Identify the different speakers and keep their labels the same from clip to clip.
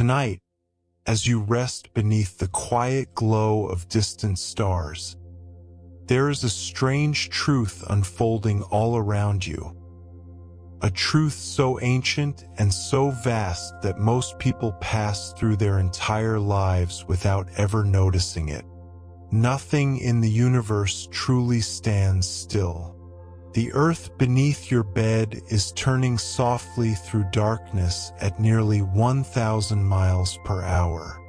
Speaker 1: Tonight, as you rest beneath the quiet glow of distant stars, there is a strange truth unfolding all around you. A truth so ancient and so vast that most people pass through their entire lives without ever noticing it. Nothing in the universe truly stands still. The earth beneath your bed is turning softly through darkness at nearly 1,000 miles per hour.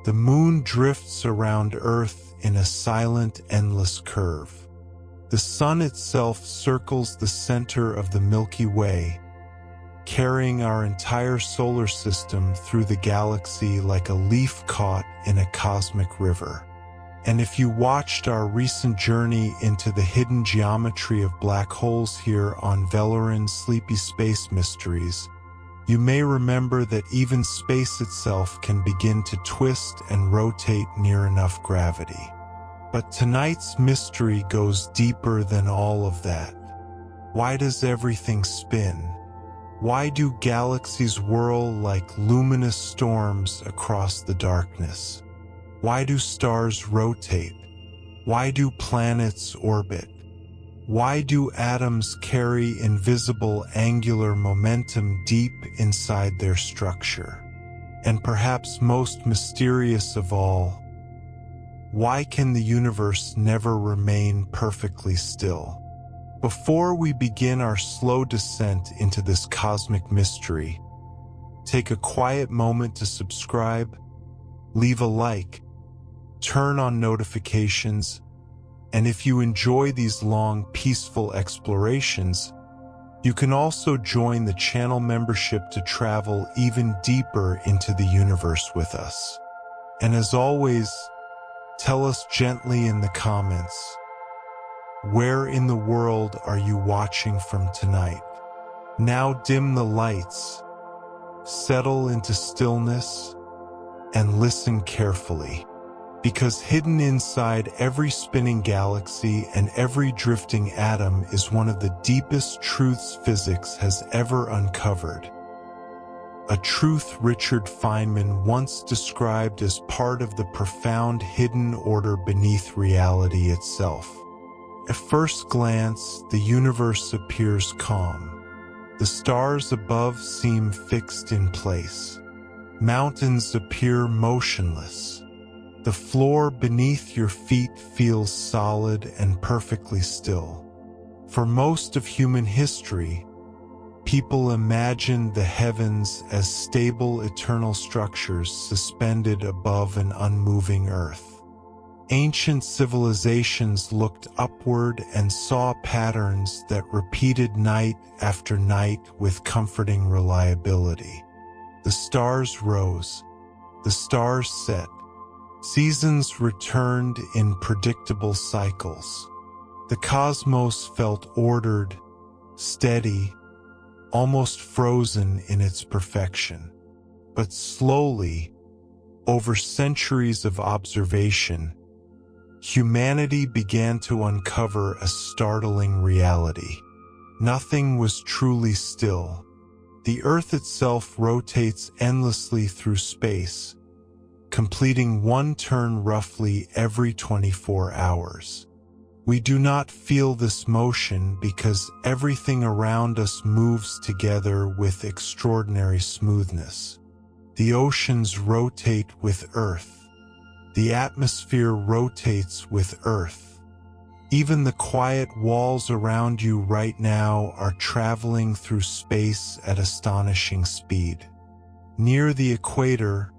Speaker 1: The moon drifts around Earth in a silent, endless curve. The sun itself circles the center of the Milky Way, carrying our entire solar system through the galaxy like a leaf caught in a cosmic river. And if you watched our recent journey into the hidden geometry of black holes here on Velarin's Sleepy Space Mysteries, you may remember that even space itself can begin to twist and rotate near enough gravity. But tonight's mystery goes deeper than all of that. Why does everything spin? Why do galaxies whirl like luminous storms across the darkness? Why do stars rotate? Why do planets orbit? Why do atoms carry invisible angular momentum deep inside their structure? And perhaps most mysterious of all, why can the universe never remain perfectly still? Before we begin our slow descent into this cosmic mystery, take a quiet moment to subscribe, leave a like, turn on notifications, and if you enjoy these long, peaceful explorations, you can also join the channel membership to travel even deeper into the universe with us. And as always, tell us gently in the comments, where in the world are you watching from tonight? Now dim the lights, settle into stillness, and listen carefully. Because hidden inside every spinning galaxy and every drifting atom is one of the deepest truths physics has ever uncovered. A truth Richard Feynman once described as part of the profound hidden order beneath reality itself. At first glance, the universe appears calm. The stars above seem fixed in place. Mountains appear motionless. The floor beneath your feet feels solid and perfectly still. For most of human history, people imagined the heavens as stable eternal structures suspended above an unmoving earth. Ancient civilizations looked upward and saw patterns that repeated night after night with comforting reliability. The stars rose, the stars set. Seasons returned in predictable cycles. The cosmos felt ordered, steady, almost frozen in its perfection. But slowly, over centuries of observation, humanity began to uncover a startling reality. Nothing was truly still. The Earth itself rotates endlessly through space, completing one turn roughly every 24 hours. We do not feel this motion because everything around us moves together with extraordinary smoothness. The oceans rotate with Earth. The atmosphere rotates with Earth. Even the quiet walls around you right now are traveling through space at astonishing speed. Near the equator,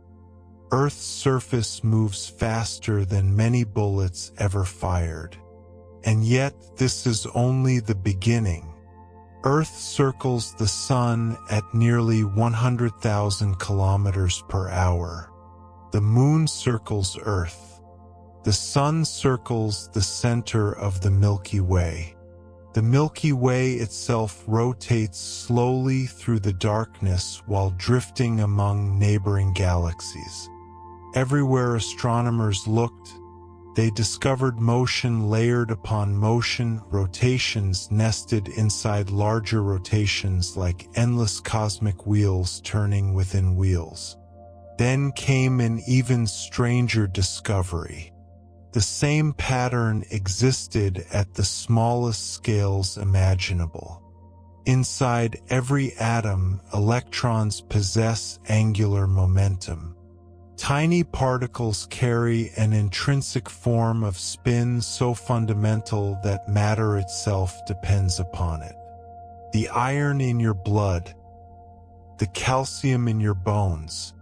Speaker 1: Earth's surface moves faster than many bullets ever fired. And yet, this is only the beginning. Earth circles the sun at nearly 100,000 kilometers per hour. The moon circles Earth. The sun circles the center of the Milky Way. The Milky Way itself rotates slowly through the darkness while drifting among neighboring galaxies. Everywhere astronomers looked, they discovered motion layered upon motion, rotations nested inside larger rotations like endless cosmic wheels turning within wheels. Then came an even stranger discovery. The same pattern existed at the smallest scales imaginable. Inside every atom, electrons possess angular momentum. Tiny particles carry an intrinsic form of spin so fundamental that matter itself depends upon it. The iron in your blood, the calcium in your bones,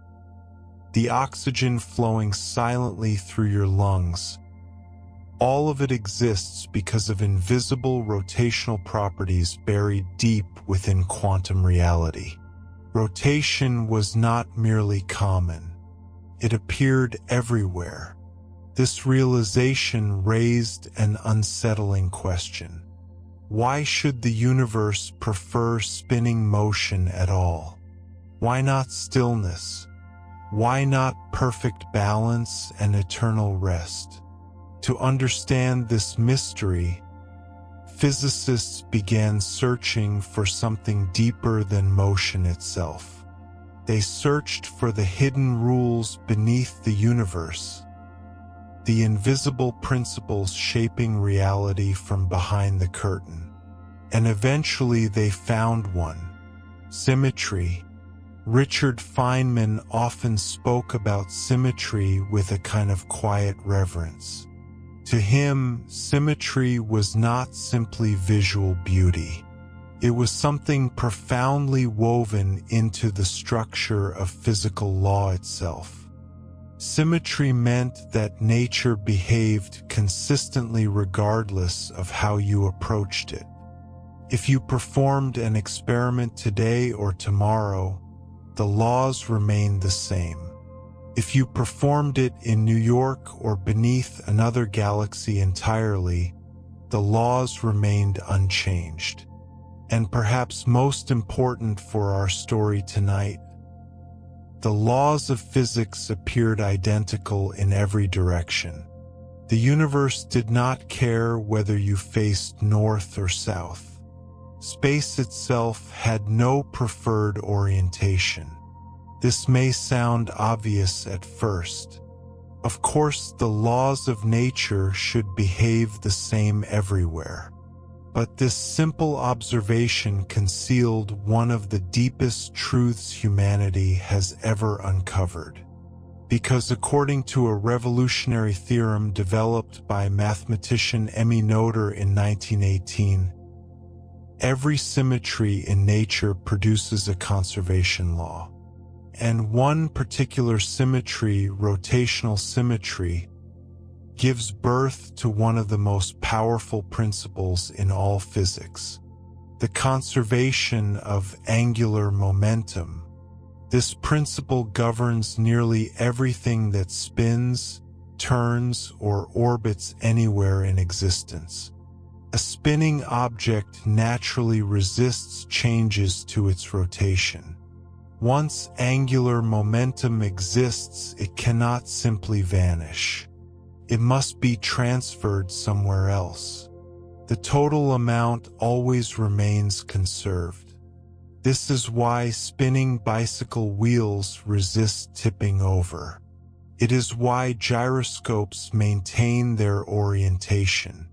Speaker 1: the oxygen flowing silently through your lungs, all of it exists because of invisible rotational properties buried deep within quantum reality. Rotation was not merely common. It appeared everywhere. This realization raised an unsettling question. Why should the universe prefer spinning motion at all? Why not stillness? Why not perfect balance and eternal rest? To understand this mystery, physicists began searching for something deeper than motion itself. They searched for the hidden rules beneath the universe, the invisible principles shaping reality from behind the curtain. And eventually they found one: symmetry. Richard Feynman often spoke about symmetry with a kind of quiet reverence. To him, symmetry was not simply visual beauty. It was something profoundly woven into the structure of physical law itself. Symmetry meant that nature behaved consistently regardless of how you approached it. If you performed an experiment today or tomorrow, the laws remained the same. If you performed it in New York or beneath another galaxy entirely, the laws remained unchanged. And perhaps most important for our story tonight, the laws of physics appeared identical in every direction. The universe did not care whether you faced north or south. Space itself had no preferred orientation. This may sound obvious at first. Of course, the laws of nature should behave the same everywhere. But this simple observation concealed one of the deepest truths humanity has ever uncovered. Because according to a revolutionary theorem developed by mathematician Emmy Noether in 1918, every symmetry in nature produces a conservation law. And one particular symmetry, rotational symmetry, gives birth to one of the most powerful principles in all physics, the conservation of angular momentum. This principle governs nearly everything that spins, turns, or orbits anywhere in existence. A spinning object naturally resists changes to its rotation. Once angular momentum exists, it cannot simply vanish. It must be transferred somewhere else. The total amount always remains conserved. This is why spinning bicycle wheels resist tipping over. It is why gyroscopes maintain their orientation.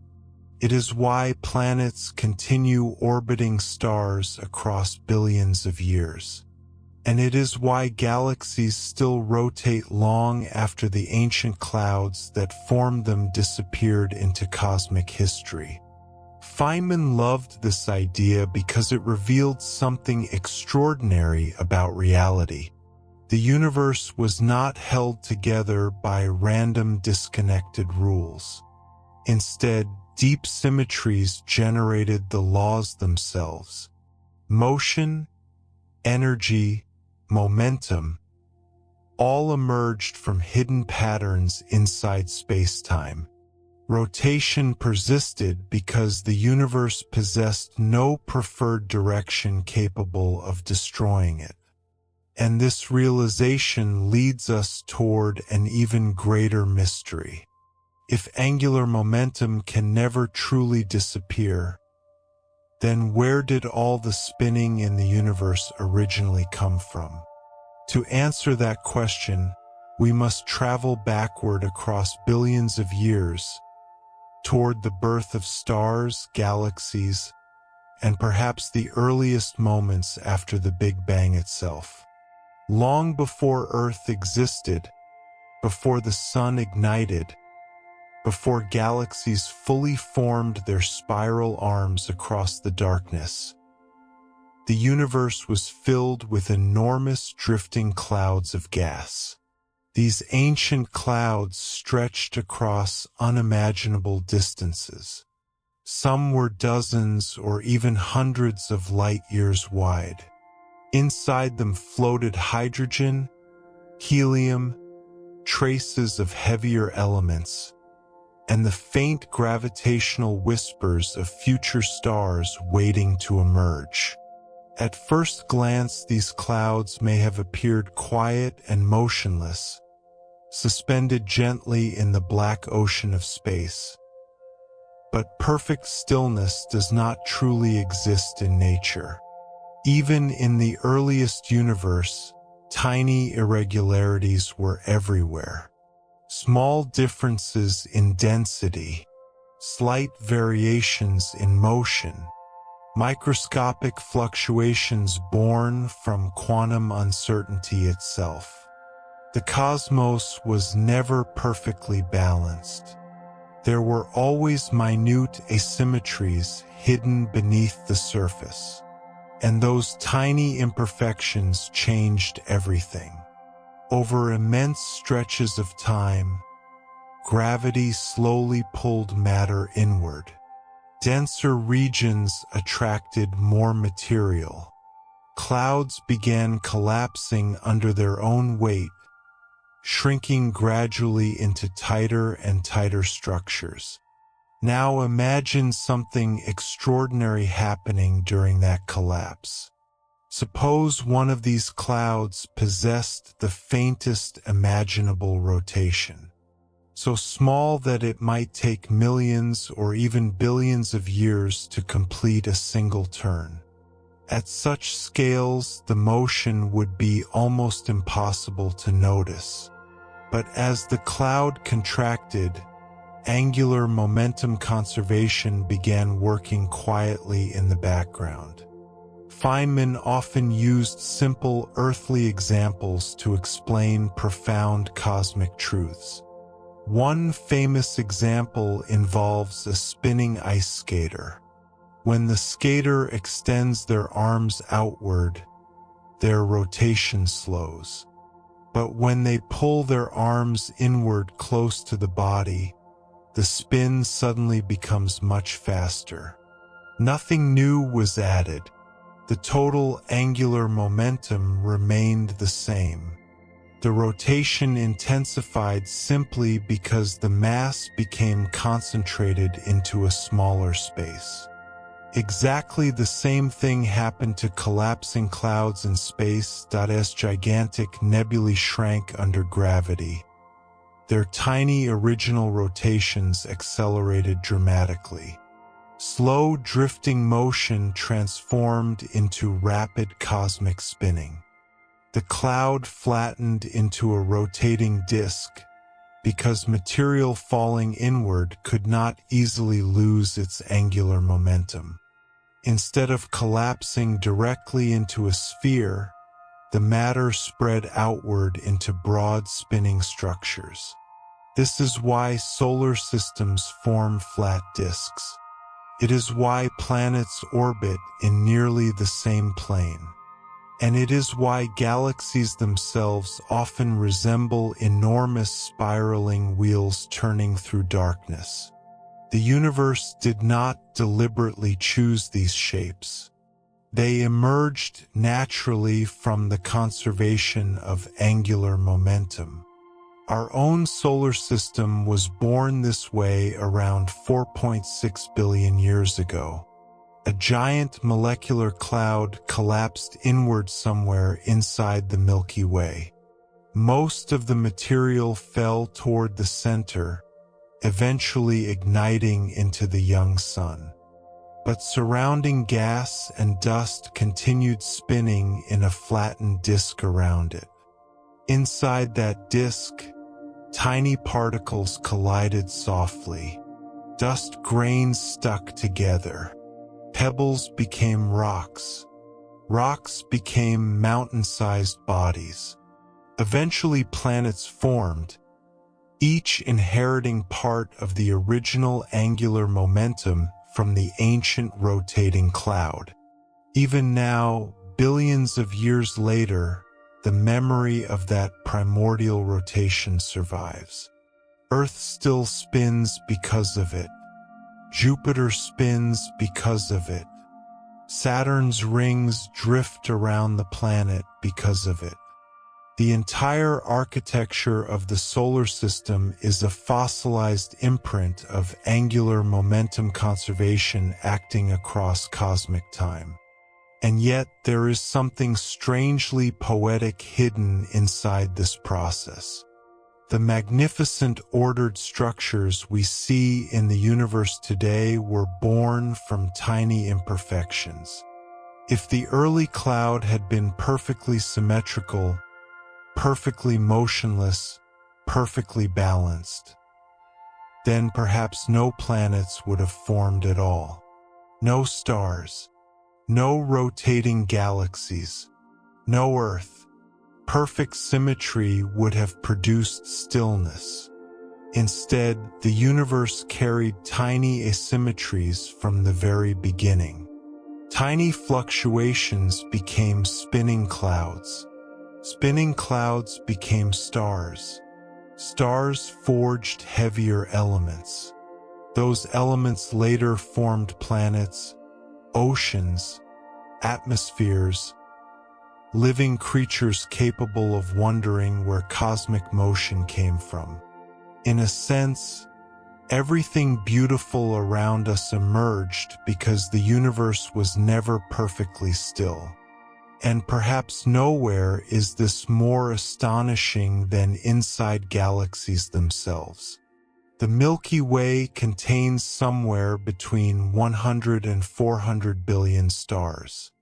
Speaker 1: It is why planets continue orbiting stars across billions of years. And it is why galaxies still rotate long after the ancient clouds that formed them disappeared into cosmic history. Feynman loved this idea because it revealed something extraordinary about reality. The universe was not held together by random disconnected rules. Instead, deep symmetries generated the laws themselves. Motion, energy, momentum, all emerged from hidden patterns inside spacetime. Rotation persisted because the universe possessed no preferred direction capable of destroying it. And this realization leads us toward an even greater mystery. If angular momentum can never truly disappear, then where did all the spinning in the universe originally come from? To answer that question, we must travel backward across billions of years toward the birth of stars, galaxies, and perhaps the earliest moments after the Big Bang itself. Long before Earth existed, before the sun ignited, before galaxies fully formed their spiral arms across the darkness, the universe was filled with enormous drifting clouds of gas. These ancient clouds stretched across unimaginable distances. Some were dozens or even hundreds of light years wide. Inside them floated hydrogen, helium, traces of heavier elements, and the faint gravitational whispers of future stars waiting to emerge. At first glance, these clouds may have appeared quiet and motionless, suspended gently in the black ocean of space. But perfect stillness does not truly exist in nature. Even in the earliest universe, tiny irregularities were everywhere. Small differences in density, slight variations in motion, microscopic fluctuations born from quantum uncertainty itself. The cosmos was never perfectly balanced. There were always minute asymmetries hidden beneath the surface, and those tiny imperfections changed everything. Over immense stretches of time, gravity slowly pulled matter inward. Denser regions attracted more material. Clouds began collapsing under their own weight, shrinking gradually into tighter and tighter structures. Now imagine something extraordinary happening during that collapse. Suppose one of these clouds possessed the faintest imaginable rotation, so small that it might take millions or even billions of years to complete a single turn. At such scales, the motion would be almost impossible to notice. But as the cloud contracted, angular momentum conservation began working quietly in the background. Feynman often used simple earthly examples to explain profound cosmic truths. One famous example involves a spinning ice skater. When the skater extends their arms outward, their rotation slows. But when they pull their arms inward close to the body, the spin suddenly becomes much faster. Nothing new was added. The total angular momentum remained the same. The rotation intensified simply because the mass became concentrated into a smaller space. Exactly the same thing happened to collapsing clouds in space. As gigantic nebulae shrank under gravity, their tiny original rotations accelerated dramatically. Slow drifting motion transformed into rapid cosmic spinning. The cloud flattened into a rotating disk because material falling inward could not easily lose its angular momentum. Instead of collapsing directly into a sphere, the matter spread outward into broad spinning structures. This is why solar systems form flat disks. It is why planets orbit in nearly the same plane. And it is why galaxies themselves often resemble enormous spiraling wheels turning through darkness. The universe did not deliberately choose these shapes. They emerged naturally from the conservation of angular momentum. Our own solar system was born this way around 4.6 billion years ago. A giant molecular cloud collapsed inward somewhere inside the Milky Way. Most of the material fell toward the center, eventually igniting into the young sun. But surrounding gas and dust continued spinning in a flattened disk around it. Inside that disk, tiny particles collided softly. Dust grains stuck together. Pebbles became rocks. Rocks became mountain-sized bodies. Eventually planets formed, each inheriting part of the original angular momentum from the ancient rotating cloud. Even now, billions of years later, the memory of that primordial rotation survives. Earth still spins because of it. Jupiter spins because of it. Saturn's rings drift around the planet because of it. The entire architecture of the solar system is a fossilized imprint of angular momentum conservation acting across cosmic time. And yet there is something strangely poetic hidden inside this process. The magnificent ordered structures we see in the universe today were born from tiny imperfections. If the early cloud had been perfectly symmetrical, perfectly motionless, perfectly balanced, then perhaps no planets would have formed at all. No stars, no rotating galaxies, no Earth. Perfect symmetry would have produced stillness. Instead, the universe carried tiny asymmetries from the very beginning. Tiny fluctuations became spinning clouds. Spinning clouds became stars. Stars forged heavier elements. Those elements later formed planets, oceans, atmospheres, living creatures capable of wondering where cosmic motion came from. In a sense, everything beautiful around us emerged because the universe was never perfectly still. And perhaps nowhere is this more astonishing than inside galaxies themselves. The Milky Way contains somewhere between 100 and 400 billion stars.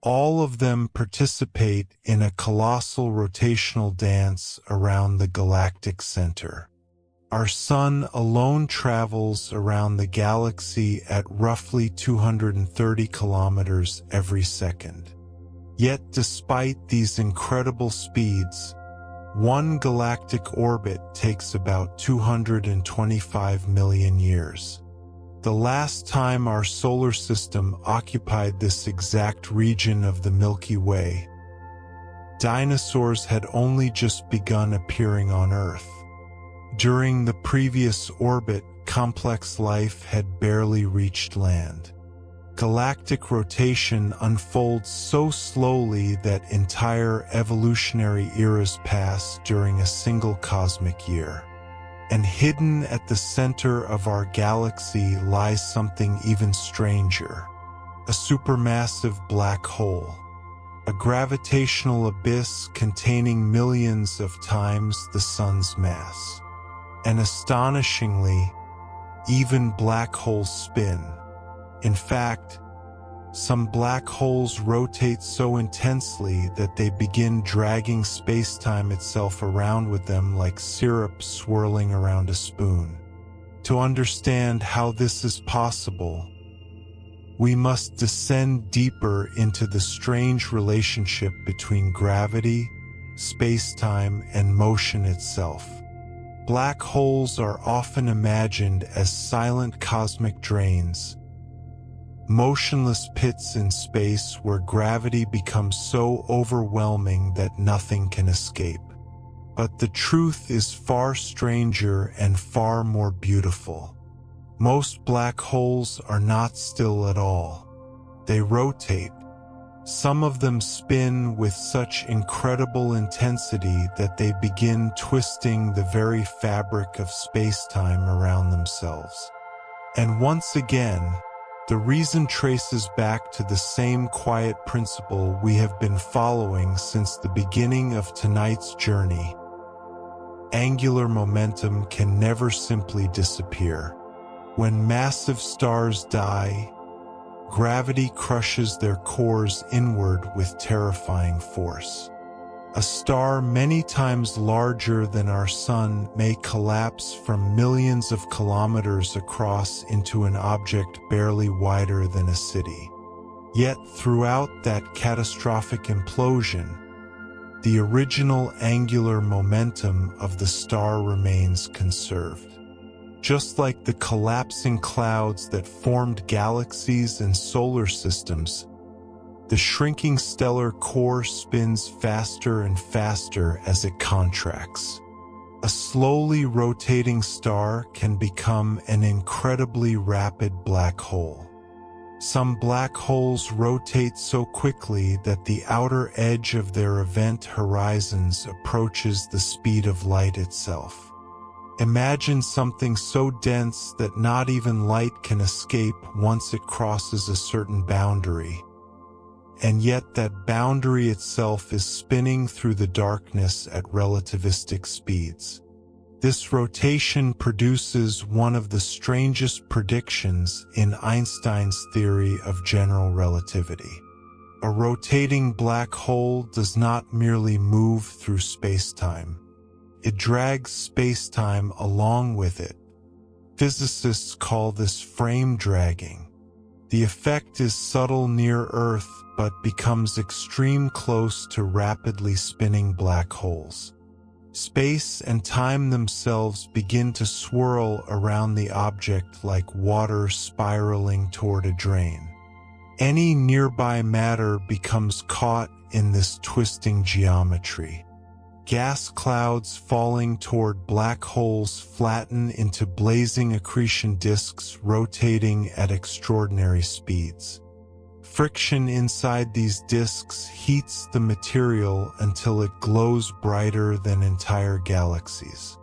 Speaker 1: All of them participate in a colossal rotational dance around the galactic center. Our Sun alone travels around the galaxy at roughly 230 kilometers every second. Yet despite these incredible speeds, one galactic orbit takes about 225 million years. The last time our solar system occupied this exact region of the Milky Way, dinosaurs had only just begun appearing on Earth. During the previous orbit, complex life had barely reached land. Galactic rotation unfolds so slowly that entire evolutionary eras pass during a single cosmic year. And hidden at the center of our galaxy lies something even stranger, a supermassive black hole, a gravitational abyss containing millions of times the Sun's mass. And astonishingly, even black holes spin. In fact, some black holes rotate so intensely that they begin dragging spacetime itself around with them like syrup swirling around a spoon. To understand how this is possible, we must descend deeper into the strange relationship between gravity, spacetime, and motion itself. Black holes are often imagined as silent cosmic drains, motionless pits in space where gravity becomes so overwhelming that nothing can escape. But the truth is far stranger and far more beautiful. Most black holes are not still at all. They rotate. Some of them spin with such incredible intensity that they begin twisting the very fabric of space-time around themselves. And once again, the reason traces back to the same quiet principle we have been following since the beginning of tonight's journey. Angular momentum can never simply disappear. When massive stars die, gravity crushes their cores inward with terrifying force. A star many times larger than our Sun may collapse from millions of kilometers across into an object barely wider than a city. Yet throughout that catastrophic implosion, the original angular momentum of the star remains conserved. Just like the collapsing clouds that formed galaxies and solar systems, the shrinking stellar core spins faster and faster as it contracts. A slowly rotating star can become an incredibly rapid black hole. Some black holes rotate so quickly that the outer edge of their event horizons approaches the speed of light itself. Imagine something so dense that not even light can escape once it crosses a certain boundary. And yet that boundary itself is spinning through the darkness at relativistic speeds. This rotation produces one of the strangest predictions in Einstein's theory of general relativity. A rotating black hole does not merely move through spacetime. It drags spacetime along with it. Physicists call this frame dragging. The effect is subtle near Earth, but becomes extreme close to rapidly spinning black holes. Space and time themselves begin to swirl around the object like water spiraling toward a drain. Any nearby matter becomes caught in this twisting geometry. Gas clouds falling toward black holes flatten into blazing accretion disks rotating at extraordinary speeds. Friction inside these disks heats the material until it glows brighter than entire galaxies.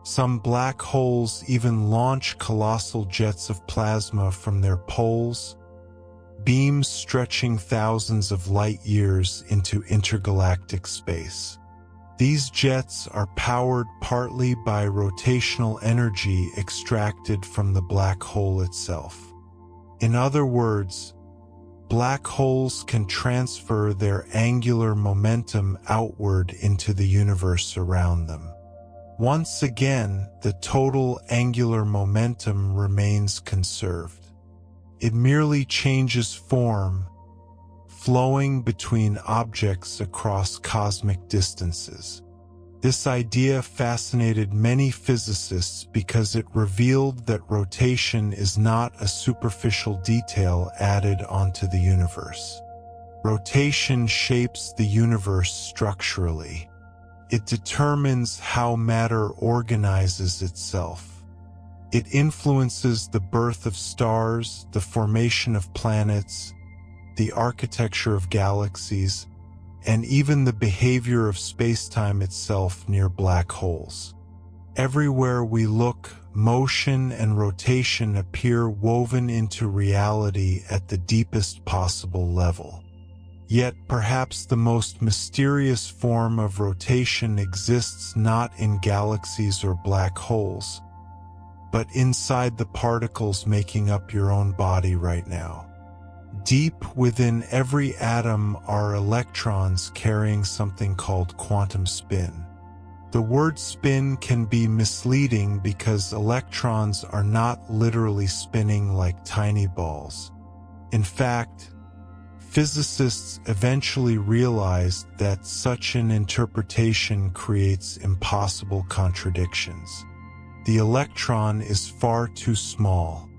Speaker 1: Some black holes even launch colossal jets of plasma from their poles, beams stretching thousands of light years into intergalactic space. These jets are powered partly by rotational energy extracted from the black hole itself. In other words, black holes can transfer their angular momentum outward into the universe around them. Once again, the total angular momentum remains conserved. It merely changes form, flowing between objects across cosmic distances. This idea fascinated many physicists because it revealed that rotation is not a superficial detail added onto the universe. Rotation shapes the universe structurally. It determines how matter organizes itself. It influences the birth of stars, the formation of planets, the architecture of galaxies, and even the behavior of spacetime itself near black holes. Everywhere we look, motion and rotation appear woven into reality at the deepest possible level. Yet perhaps the most mysterious form of rotation exists not in galaxies or black holes, but inside the particles making up your own body right now. Deep within every atom are electrons carrying something called quantum spin. The word spin can be misleading because electrons are not literally spinning like tiny balls. In fact, physicists eventually realized that such an interpretation creates impossible contradictions. The electron is far too small.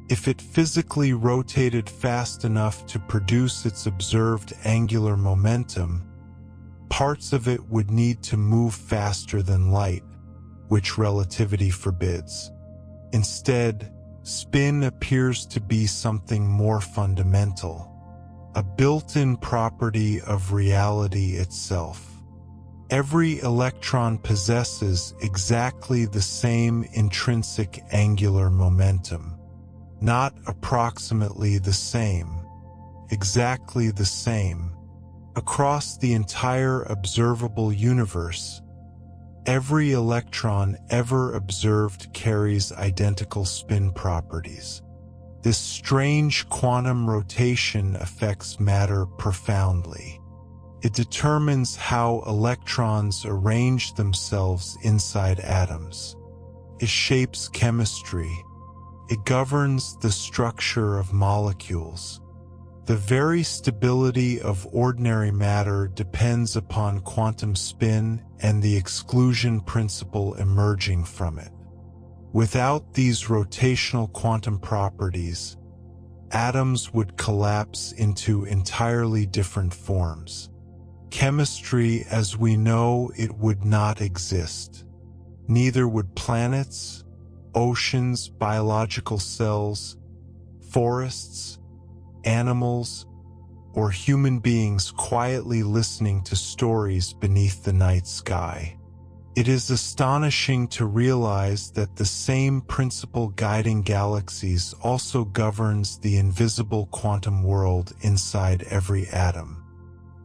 Speaker 1: If it physically rotated fast enough to produce its observed angular momentum, parts of it would need to move faster than light, which relativity forbids. Instead, spin appears to be something more fundamental, a built-in property of reality itself. Every electron possesses exactly the same intrinsic angular momentum. Not approximately the same, exactly the same. Across the entire observable universe, every electron ever observed carries identical spin properties. This strange quantum rotation affects matter profoundly. It determines how electrons arrange themselves inside atoms. It shapes chemistry. It governs the structure of molecules. The very stability of ordinary matter depends upon quantum spin and the exclusion principle emerging from it. Without these rotational quantum properties, atoms would collapse into entirely different forms. Chemistry as we know it would not exist. Neither would planets, oceans, biological cells, forests, animals, or human beings quietly listening to stories beneath the night sky. It is astonishing to realize that the same principle guiding galaxies also governs the invisible quantum world inside every atom.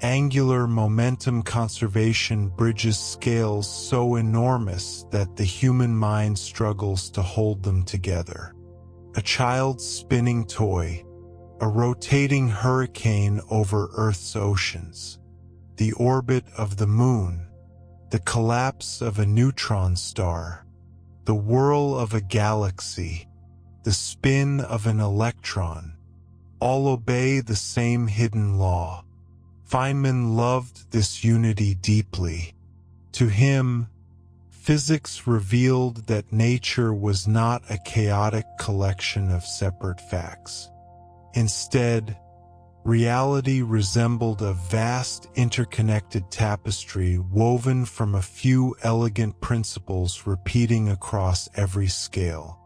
Speaker 1: Angular momentum conservation bridges scales so enormous that the human mind struggles to hold them together. A child's spinning toy, a rotating hurricane over Earth's oceans, the orbit of the moon, the collapse of a neutron star, the whirl of a galaxy, the spin of an electron, all obey the same hidden law. Feynman loved this unity deeply. To him, physics revealed that nature was not a chaotic collection of separate facts. Instead, reality resembled a vast interconnected tapestry woven from a few elegant principles repeating across every scale.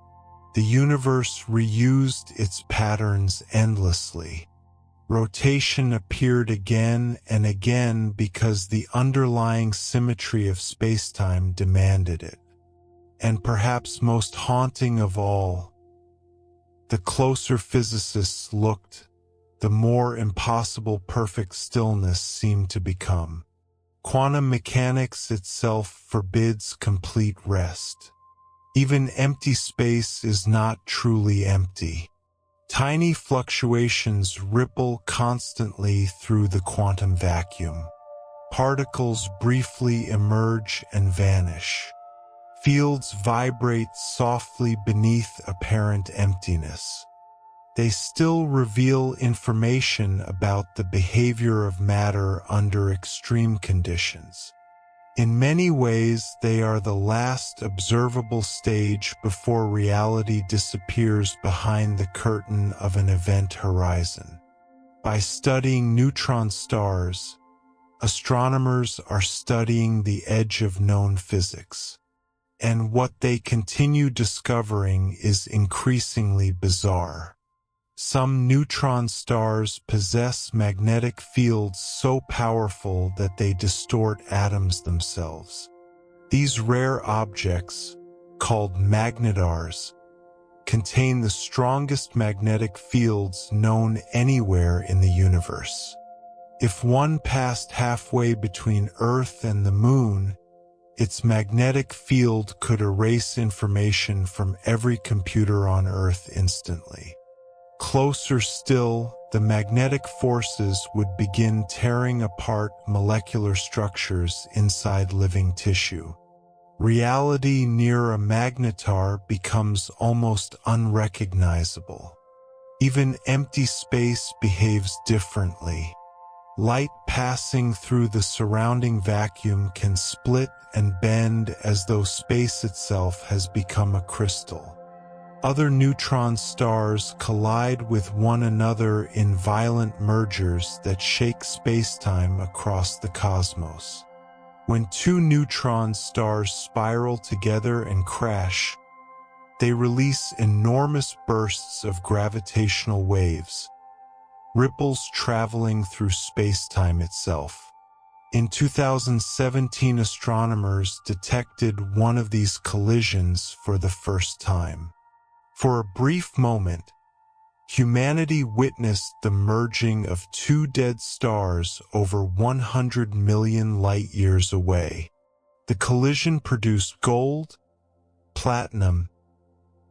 Speaker 1: The universe reused its patterns endlessly. Rotation appeared again and again because the underlying symmetry of spacetime demanded it. And perhaps most haunting of all, the closer physicists looked, the more impossible perfect stillness seemed to become. Quantum mechanics itself forbids complete rest. Even empty space is not truly empty. Tiny fluctuations ripple constantly through the quantum vacuum. Particles briefly emerge and vanish. Fields vibrate softly beneath apparent emptiness. They still reveal information about the behavior of matter under extreme conditions. In many ways, they are the last observable stage before reality disappears behind the curtain of an event horizon. By studying neutron stars, astronomers are studying the edge of known physics. And what they continue discovering is increasingly bizarre. Some neutron stars possess magnetic fields so powerful that they distort atoms themselves. These rare objects, called magnetars, contain the strongest magnetic fields known anywhere in the universe. If one passed halfway between Earth and the Moon, its magnetic field could erase information from every computer on Earth instantly. Closer still, the magnetic forces would begin tearing apart molecular structures inside living tissue. Reality near a magnetar becomes almost unrecognizable. Even empty space behaves differently. Light passing through the surrounding vacuum can split and bend as though space itself has become a crystal. Other neutron stars collide with one another in violent mergers that shake spacetime across the cosmos. When two neutron stars spiral together and crash, they release enormous bursts of gravitational waves, ripples traveling through spacetime itself. In 2017, astronomers detected one of these collisions for the first time. For a brief moment, humanity witnessed the merging of two dead stars over 100 million light-years away. The collision produced gold, platinum,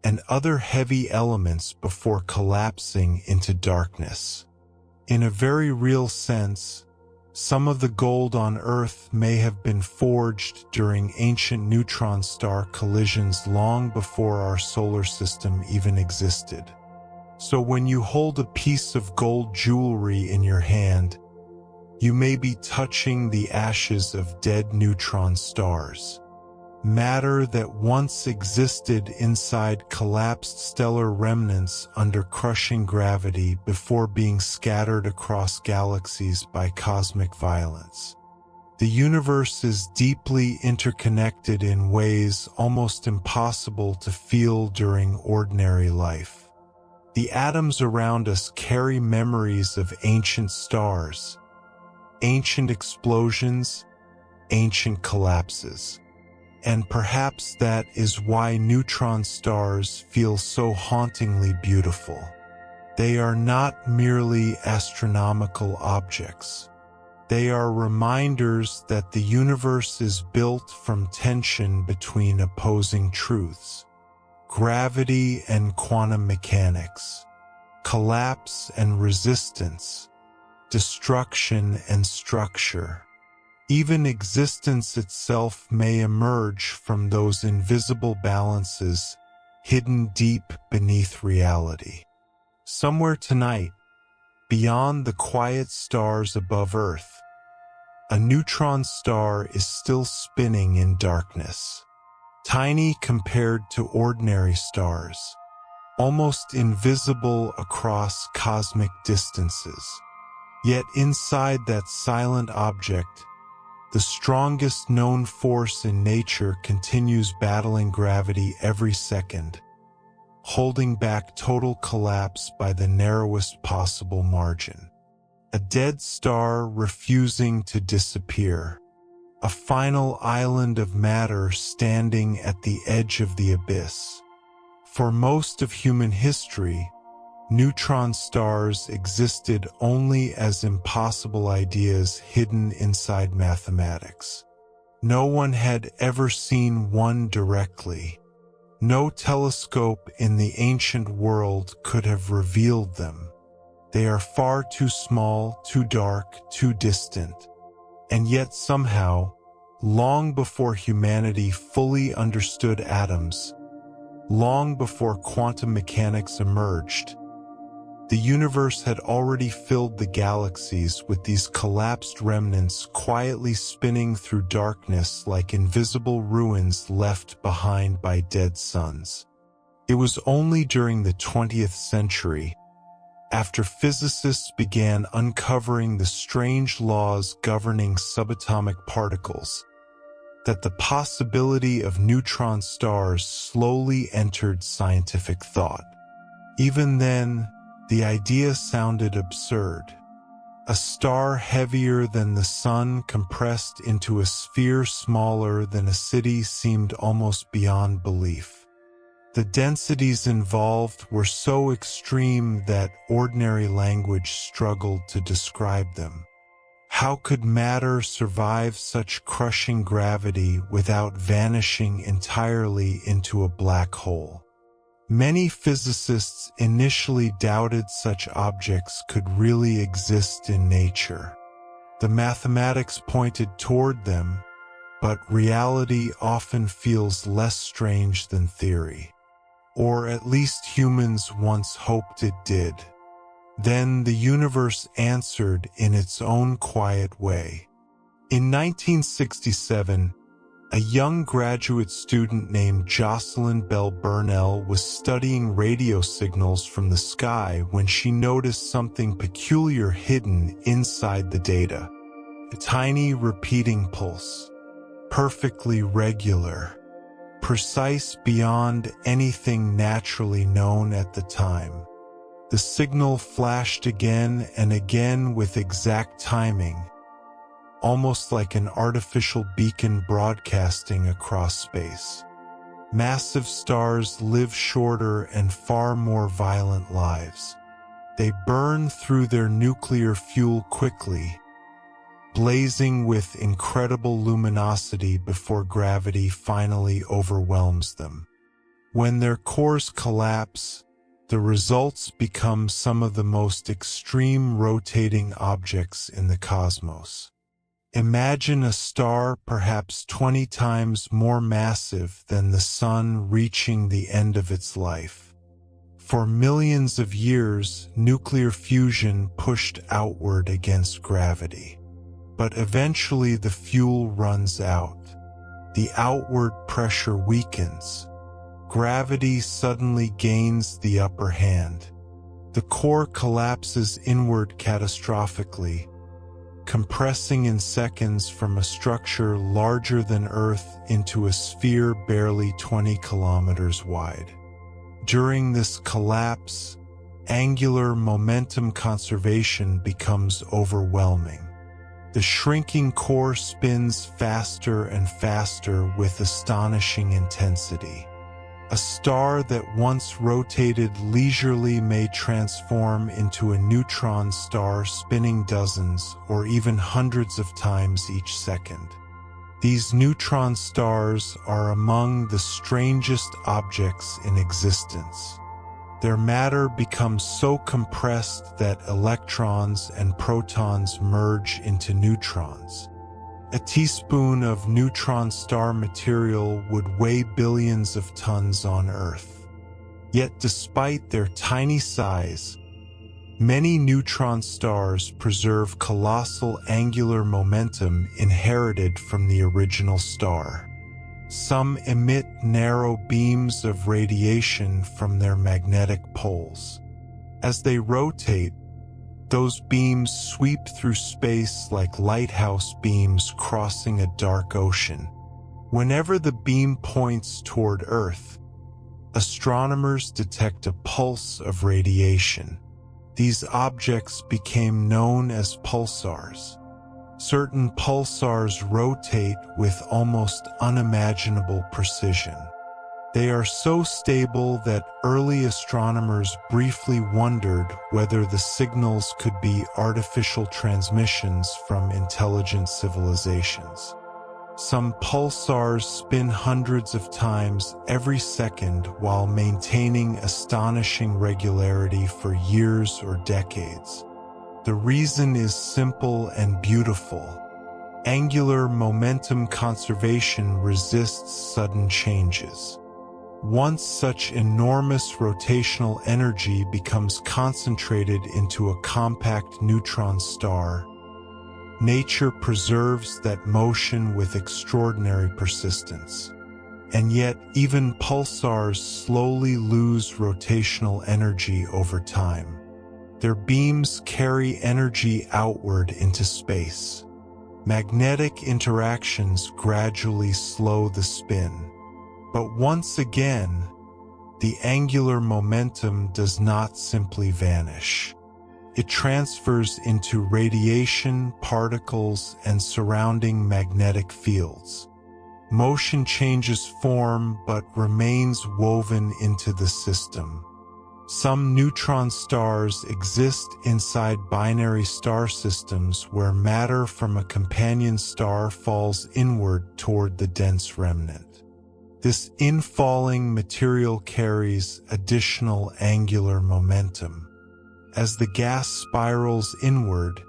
Speaker 1: and other heavy elements before collapsing into darkness. In a very real sense, Some of the gold on Earth may have been forged during ancient neutron star collisions long before our solar system even existed. So when you hold a piece of gold jewelry in your hand, you may be touching the ashes of dead neutron stars. Matter that once existed inside collapsed stellar remnants under crushing gravity before being scattered across galaxies by cosmic violence. The universe is deeply interconnected in ways almost impossible to feel during ordinary life. The atoms around us carry memories of ancient stars, ancient explosions, ancient collapses. And perhaps that is why neutron stars feel so hauntingly beautiful. They are not merely astronomical objects. They are reminders that the universe is built from tension between opposing truths: gravity and quantum mechanics, collapse and resistance, destruction and structure. Even existence itself may emerge from those invisible balances hidden deep beneath reality. Somewhere tonight, beyond the quiet stars above Earth, a neutron star is still spinning in darkness. Tiny compared to ordinary stars, almost invisible across cosmic distances. Yet inside that silent object, the strongest known force in nature continues battling gravity every second, holding back total collapse by the narrowest possible margin. A dead star refusing to disappear, a final island of matter standing at the edge of the abyss. For most of human history, neutron stars existed only as impossible ideas hidden inside mathematics. No one had ever seen one directly. No telescope in the ancient world could have revealed them. They are far too small, too dark, too distant. And yet somehow, long before humanity fully understood atoms, long before quantum mechanics emerged, the universe had already filled the galaxies with these collapsed remnants quietly spinning through darkness like invisible ruins left behind by dead suns. It was only during the 20th century, after physicists began uncovering the strange laws governing subatomic particles, that the possibility of neutron stars slowly entered scientific thought. Even then, the idea sounded absurd. A star heavier than the sun compressed into a sphere smaller than a city seemed almost beyond belief. The densities involved were so extreme that ordinary language struggled to describe them. How could matter survive such crushing gravity without vanishing entirely into a black hole? Many physicists initially doubted such objects could really exist in nature. The mathematics pointed toward them, but reality often feels less strange than theory. Or at least humans once hoped it did. Then the universe answered in its own quiet way. In 1967, a young graduate student named Jocelyn Bell Burnell was studying radio signals from the sky when she noticed something peculiar hidden inside the data. A tiny repeating pulse, perfectly regular, precise beyond anything naturally known at the time. The signal flashed again and again with exact timing, almost like an artificial beacon broadcasting across space. Massive stars live shorter and far more violent lives. They burn through their nuclear fuel quickly, blazing with incredible luminosity before gravity finally overwhelms them. When their cores collapse, The results become some of the most extreme rotating objects in the cosmos. Imagine a star perhaps 20 times more massive than the Sun reaching the end of its life. For millions of years, nuclear fusion pushed outward against gravity. But eventually the fuel runs out. The outward pressure weakens. Gravity suddenly gains the upper hand. The core collapses inward catastrophically, compressing in seconds from a structure larger than Earth into a sphere barely 20 kilometers wide. During this collapse, angular momentum conservation becomes overwhelming. The shrinking core spins faster and faster with astonishing intensity. A star that once rotated leisurely may transform into a neutron star spinning dozens or even hundreds of times each second. These neutron stars are among the strangest objects in existence. Their matter becomes so compressed that electrons and protons merge into neutrons. A teaspoon of neutron star material would weigh billions of tons on Earth. Yet despite their tiny size, many neutron stars preserve colossal angular momentum inherited from the original star. Some emit narrow beams of radiation from their magnetic poles. As they rotate, those beams sweep through space like lighthouse beams crossing a dark ocean. Whenever the beam points toward Earth, astronomers detect a pulse of radiation. These objects became known as pulsars. Certain pulsars rotate with almost unimaginable precision. They are so stable that early astronomers briefly wondered whether the signals could be artificial transmissions from intelligent civilizations. Some pulsars spin hundreds of times every second while maintaining astonishing regularity for years or decades. The reason is simple and beautiful. Angular momentum conservation resists sudden changes. Once such enormous rotational energy becomes concentrated into a compact neutron star, nature preserves that motion with extraordinary persistence. And yet, even pulsars slowly lose rotational energy over time. Their beams carry energy outward into space. Magnetic interactions gradually slow the spin. But once again, the angular momentum does not simply vanish. It transfers into radiation, particles, and surrounding magnetic fields. Motion changes form but remains woven into the system. Some neutron stars exist inside binary star systems where matter from a companion star falls inward toward the dense remnant. This infalling material carries additional angular momentum. As the gas spirals inward,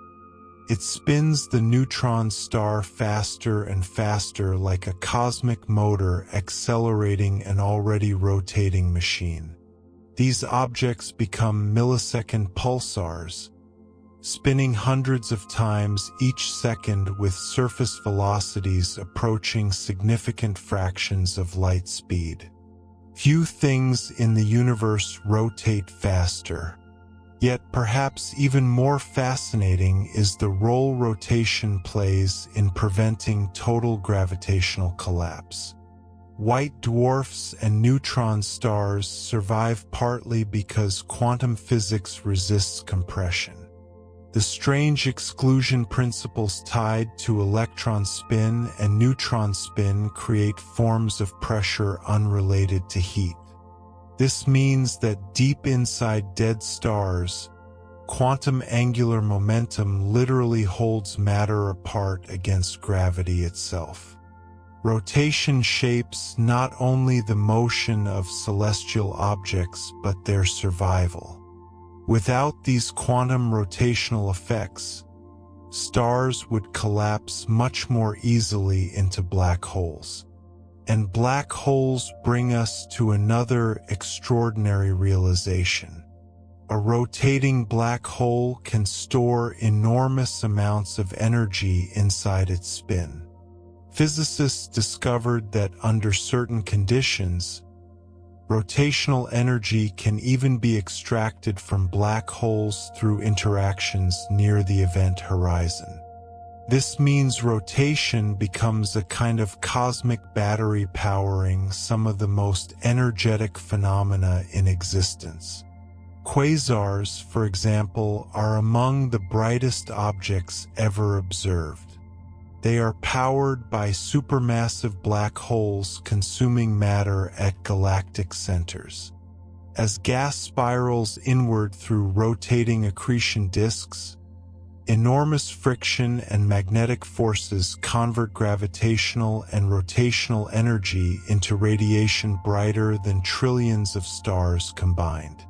Speaker 1: it spins the neutron star faster and faster like a cosmic motor accelerating an already rotating machine. These objects become millisecond pulsars, spinning hundreds of times each second with surface velocities approaching significant fractions of light speed. Few things in the universe rotate faster. Yet perhaps even more fascinating is the role rotation plays in preventing total gravitational collapse. White dwarfs and neutron stars survive partly because quantum physics resists compression. The strange exclusion principles tied to electron spin and neutron spin create forms of pressure unrelated to heat. This means that deep inside dead stars, quantum angular momentum literally holds matter apart against gravity itself. Rotation shapes not only the motion of celestial objects but their survival. Without these quantum rotational effects, stars would collapse much more easily into black holes. And black holes bring us to another extraordinary realization. A rotating black hole can store enormous amounts of energy inside its spin. Physicists discovered that under certain conditions, rotational energy can even be extracted from black holes through interactions near the event horizon. This means rotation becomes a kind of cosmic battery powering some of the most energetic phenomena in existence. Quasars, for example, are among the brightest objects ever observed. They are powered by supermassive black holes consuming matter at galactic centers. As gas spirals inward through rotating accretion disks, enormous friction and magnetic forces convert gravitational and rotational energy into radiation brighter than trillions of stars combined.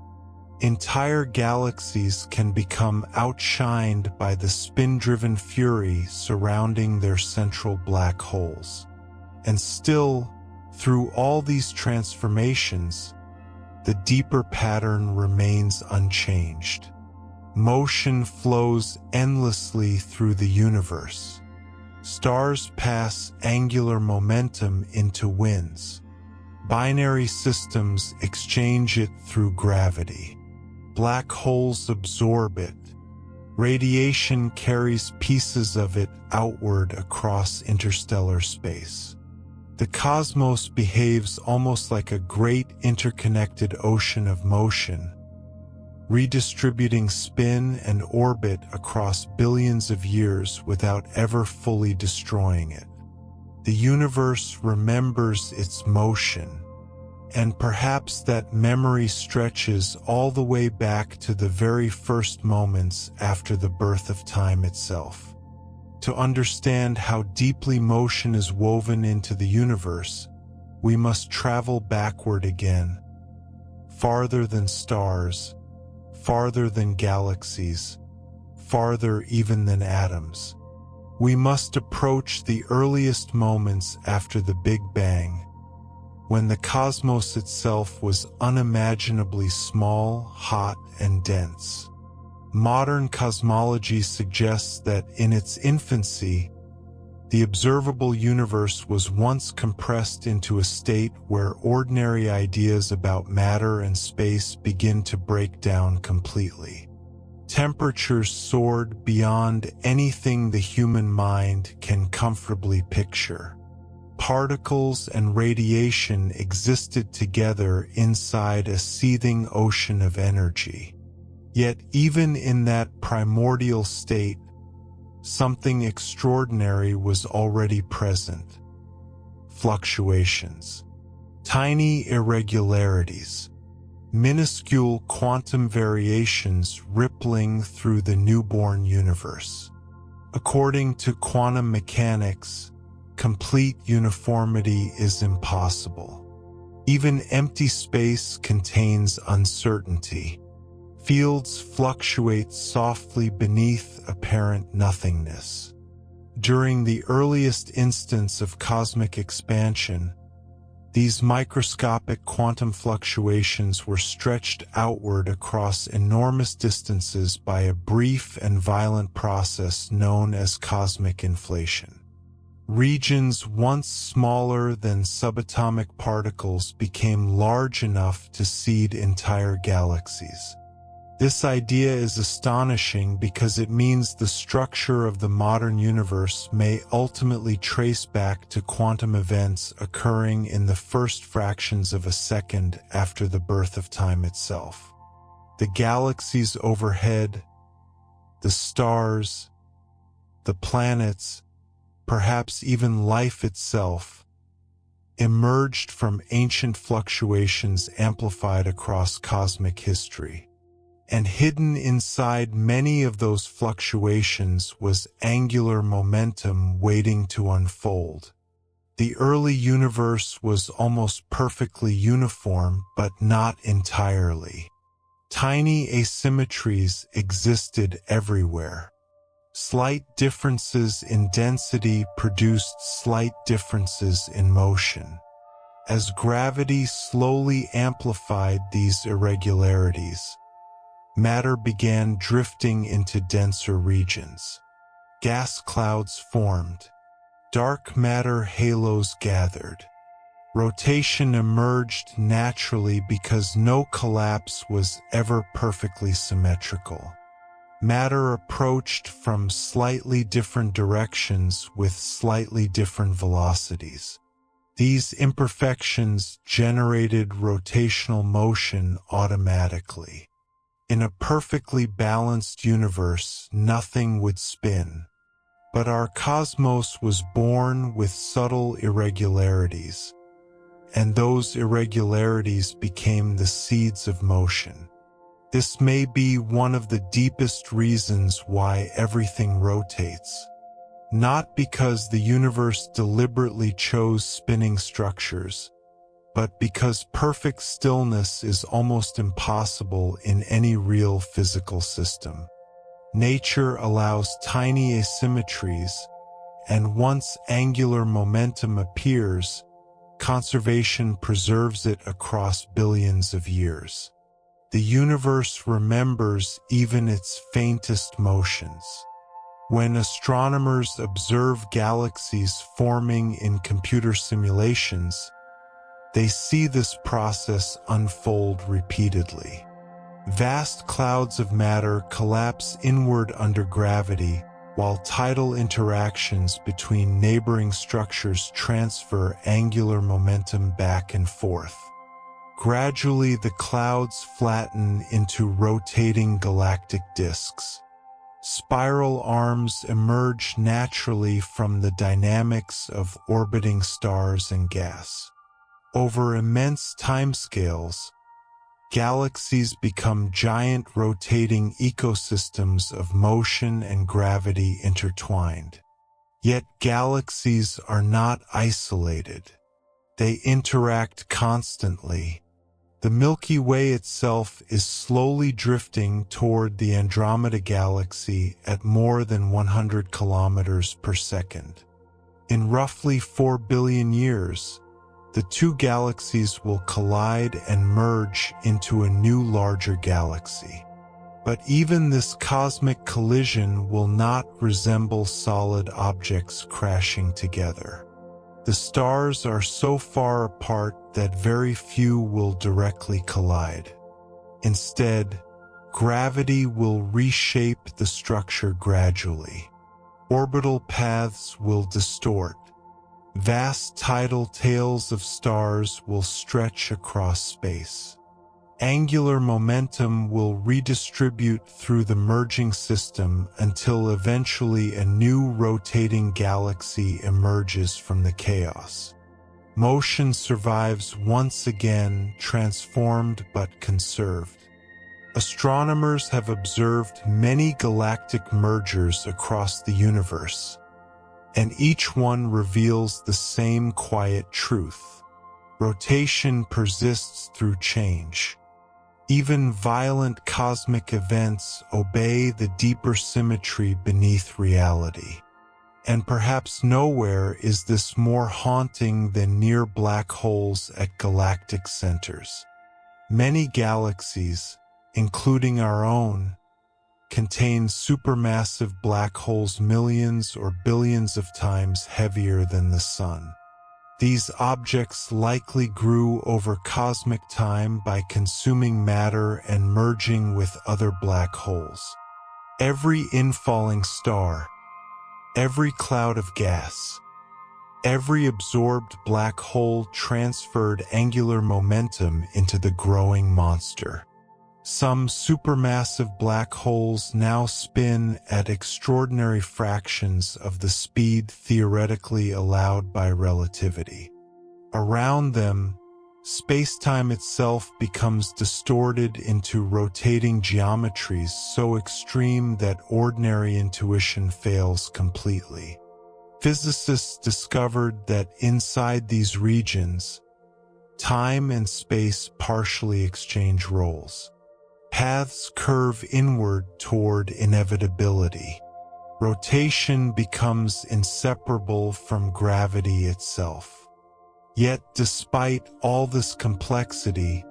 Speaker 1: Entire galaxies can become outshined by the spin-driven fury surrounding their central black holes. And still, through all these transformations, the deeper pattern remains unchanged. Motion flows endlessly through the universe. Stars pass angular momentum into winds. Binary systems exchange it through gravity. Black holes absorb it. Radiation carries pieces of it outward across interstellar space. The cosmos behaves almost like a great interconnected ocean of motion, redistributing spin and orbit across billions of years without ever fully destroying it. The universe remembers its motion, and perhaps that memory stretches all the way back to the very first moments after the birth of time itself. To understand how deeply motion is woven into the universe, we must travel backward again, farther than stars, farther than galaxies, farther even than atoms. We must approach the earliest moments after the Big Bang, when the cosmos itself was unimaginably small, hot, and dense. Modern cosmology suggests that in its infancy, the observable universe was once compressed into a state where ordinary ideas about matter and space begin to break down completely. Temperatures soared beyond anything the human mind can comfortably picture. Particles and radiation existed together inside a seething ocean of energy. Yet even in that primordial state, something extraordinary was already present. Fluctuations. Tiny irregularities. Minuscule quantum variations rippling through the newborn universe. According to quantum mechanics, complete uniformity is impossible. Even empty space contains uncertainty. Fields fluctuate softly beneath apparent nothingness. During the earliest instance of cosmic expansion, these microscopic quantum fluctuations were stretched outward across enormous distances by a brief and violent process known as cosmic inflation. Regions once smaller than subatomic particles became large enough to seed entire galaxies. This idea is astonishing because it means the structure of the modern universe may ultimately trace back to quantum events occurring in the first fractions of a second after the birth of time itself. The galaxies overhead, the stars, the planets, perhaps even life itself, emerged from ancient fluctuations amplified across cosmic history. And hidden inside many of those fluctuations was angular momentum waiting to unfold. The early universe was almost perfectly uniform, but not entirely. Tiny asymmetries existed everywhere. Slight differences in density produced slight differences in motion. As gravity slowly amplified these irregularities, matter began drifting into denser regions. Gas clouds formed. Dark matter halos gathered. Rotation emerged naturally because no collapse was ever perfectly symmetrical. Matter approached from slightly different directions with slightly different velocities. These imperfections generated rotational motion automatically. In a perfectly balanced universe, nothing would spin. But our cosmos was born with subtle irregularities, and those irregularities became the seeds of motion. This may be one of the deepest reasons why everything rotates. Not because the universe deliberately chose spinning structures, but because perfect stillness is almost impossible in any real physical system. Nature allows tiny asymmetries, and once angular momentum appears, conservation preserves it across billions of years. The universe remembers even its faintest motions. When astronomers observe galaxies forming in computer simulations, they see this process unfold repeatedly. Vast clouds of matter collapse inward under gravity, while tidal interactions between neighboring structures transfer angular momentum back and forth. Gradually, the clouds flatten into rotating galactic disks. Spiral arms emerge naturally from the dynamics of orbiting stars and gas. Over immense timescales, galaxies become giant rotating ecosystems of motion and gravity intertwined. Yet galaxies are not isolated. They interact constantly. The Milky Way itself is slowly drifting toward the Andromeda Galaxy at more than 100 kilometers per second. In roughly 4 billion years, the two galaxies will collide and merge into a new larger galaxy. But even this cosmic collision will not resemble solid objects crashing together. The stars are so far apart that very few will directly collide. Instead, gravity will reshape the structure gradually. Orbital paths will distort. Vast tidal tails of stars will stretch across space. Angular momentum will redistribute through the merging system until eventually a new rotating galaxy emerges from the chaos. Motion survives once again, transformed but conserved. Astronomers have observed many galactic mergers across the universe, and each one reveals the same quiet truth. Rotation persists through change. Even violent cosmic events obey the deeper symmetry beneath reality. And perhaps nowhere is this more haunting than near black holes at galactic centers. Many galaxies, including our own, contain supermassive black holes millions or billions of times heavier than the Sun. These objects likely grew over cosmic time by consuming matter and merging with other black holes. Every infalling star, every cloud of gas, every absorbed black hole transferred angular momentum into the growing monster. Some supermassive black holes now spin at extraordinary fractions of the speed theoretically allowed by relativity. Around them, spacetime itself becomes distorted into rotating geometries so extreme that ordinary intuition fails completely. Physicists discovered that inside these regions, time and space partially exchange roles. Paths curve inward toward inevitability. Rotation becomes inseparable from gravity itself. Yet, despite all this complexity,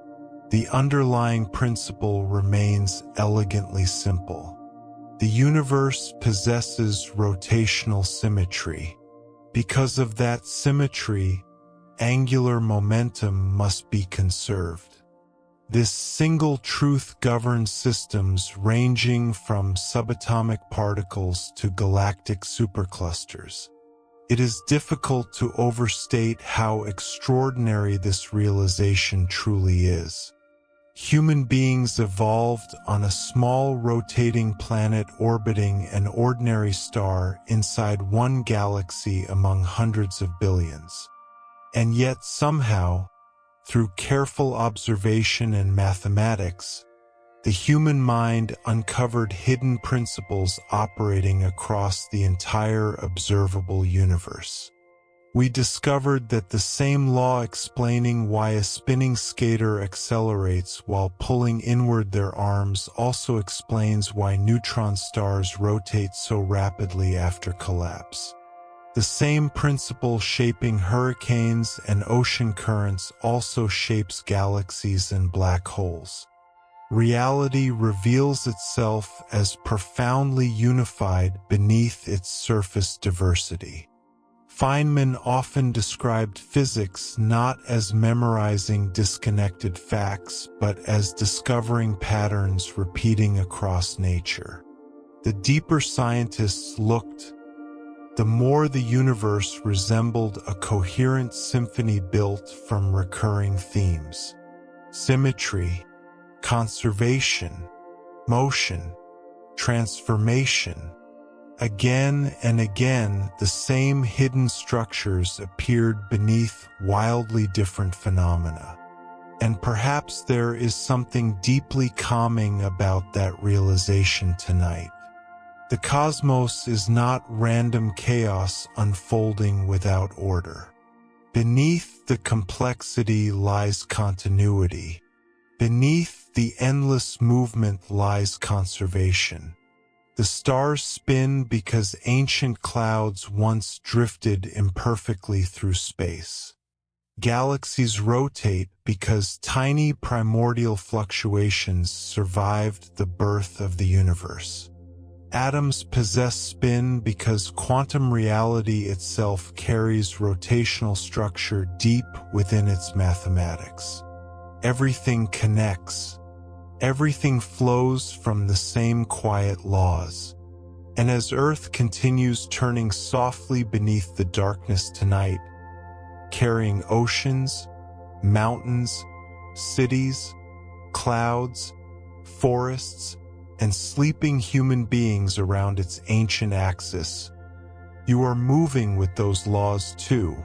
Speaker 1: the underlying principle remains elegantly simple. The universe possesses rotational symmetry. Because of that symmetry, angular momentum must be conserved. This single truth governs systems ranging from subatomic particles to galactic superclusters. It is difficult to overstate how extraordinary this realization truly is. Human beings evolved on a small rotating planet orbiting an ordinary star inside one galaxy among hundreds of billions. And yet somehow, through careful observation and mathematics, the human mind uncovered hidden principles operating across the entire observable universe. We discovered that the same law explaining why a spinning skater accelerates while pulling inward their arms also explains why neutron stars rotate so rapidly after collapse. The same principle shaping hurricanes and ocean currents also shapes galaxies and black holes. Reality reveals itself as profoundly unified beneath its surface diversity. Feynman often described physics not as memorizing disconnected facts, but as discovering patterns repeating across nature. The deeper scientists looked, the more the universe resembled a coherent symphony built from recurring themes: symmetry, conservation, motion, transformation. Again and again, the same hidden structures appeared beneath wildly different phenomena. And perhaps there is something deeply calming about that realization tonight. The cosmos is not random chaos unfolding without order. Beneath the complexity lies continuity. Beneath the endless movement lies conservation. The stars spin because ancient clouds once drifted imperfectly through space. Galaxies rotate because tiny primordial fluctuations survived the birth of the universe. Atoms possess spin because quantum reality itself carries rotational structure deep within its mathematics. Everything connects. Everything flows from the same quiet laws. And as Earth continues turning softly beneath the darkness tonight, carrying oceans, mountains, cities, clouds, forests, and sleeping human beings around its ancient axis, you are moving with those laws too.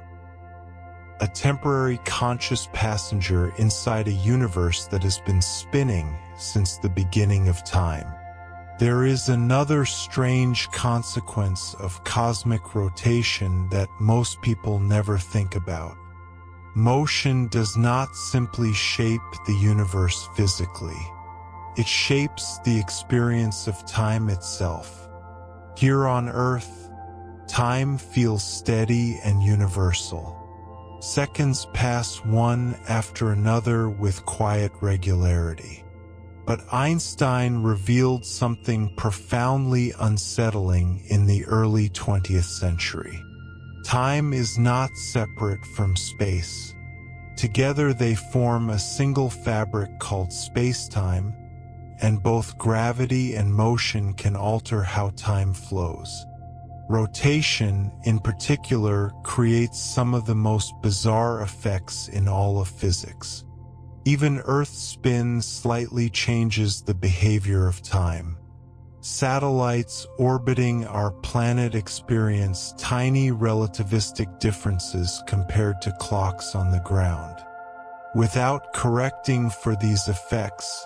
Speaker 1: A temporary conscious passenger inside a universe that has been spinning since the beginning of time. There is another strange consequence of cosmic rotation that most people never think about. Motion does not simply shape the universe physically. It shapes the experience of time itself. Here on Earth, time feels steady and universal. Seconds pass one after another with quiet regularity. But Einstein revealed something profoundly unsettling in the early 20th century. Time is not separate from space. Together they form a single fabric called spacetime, and both gravity and motion can alter how time flows. Rotation, in particular, creates some of the most bizarre effects in all of physics. Even Earth's spin slightly changes the behavior of time. Satellites orbiting our planet experience tiny relativistic differences compared to clocks on the ground. Without correcting for these effects,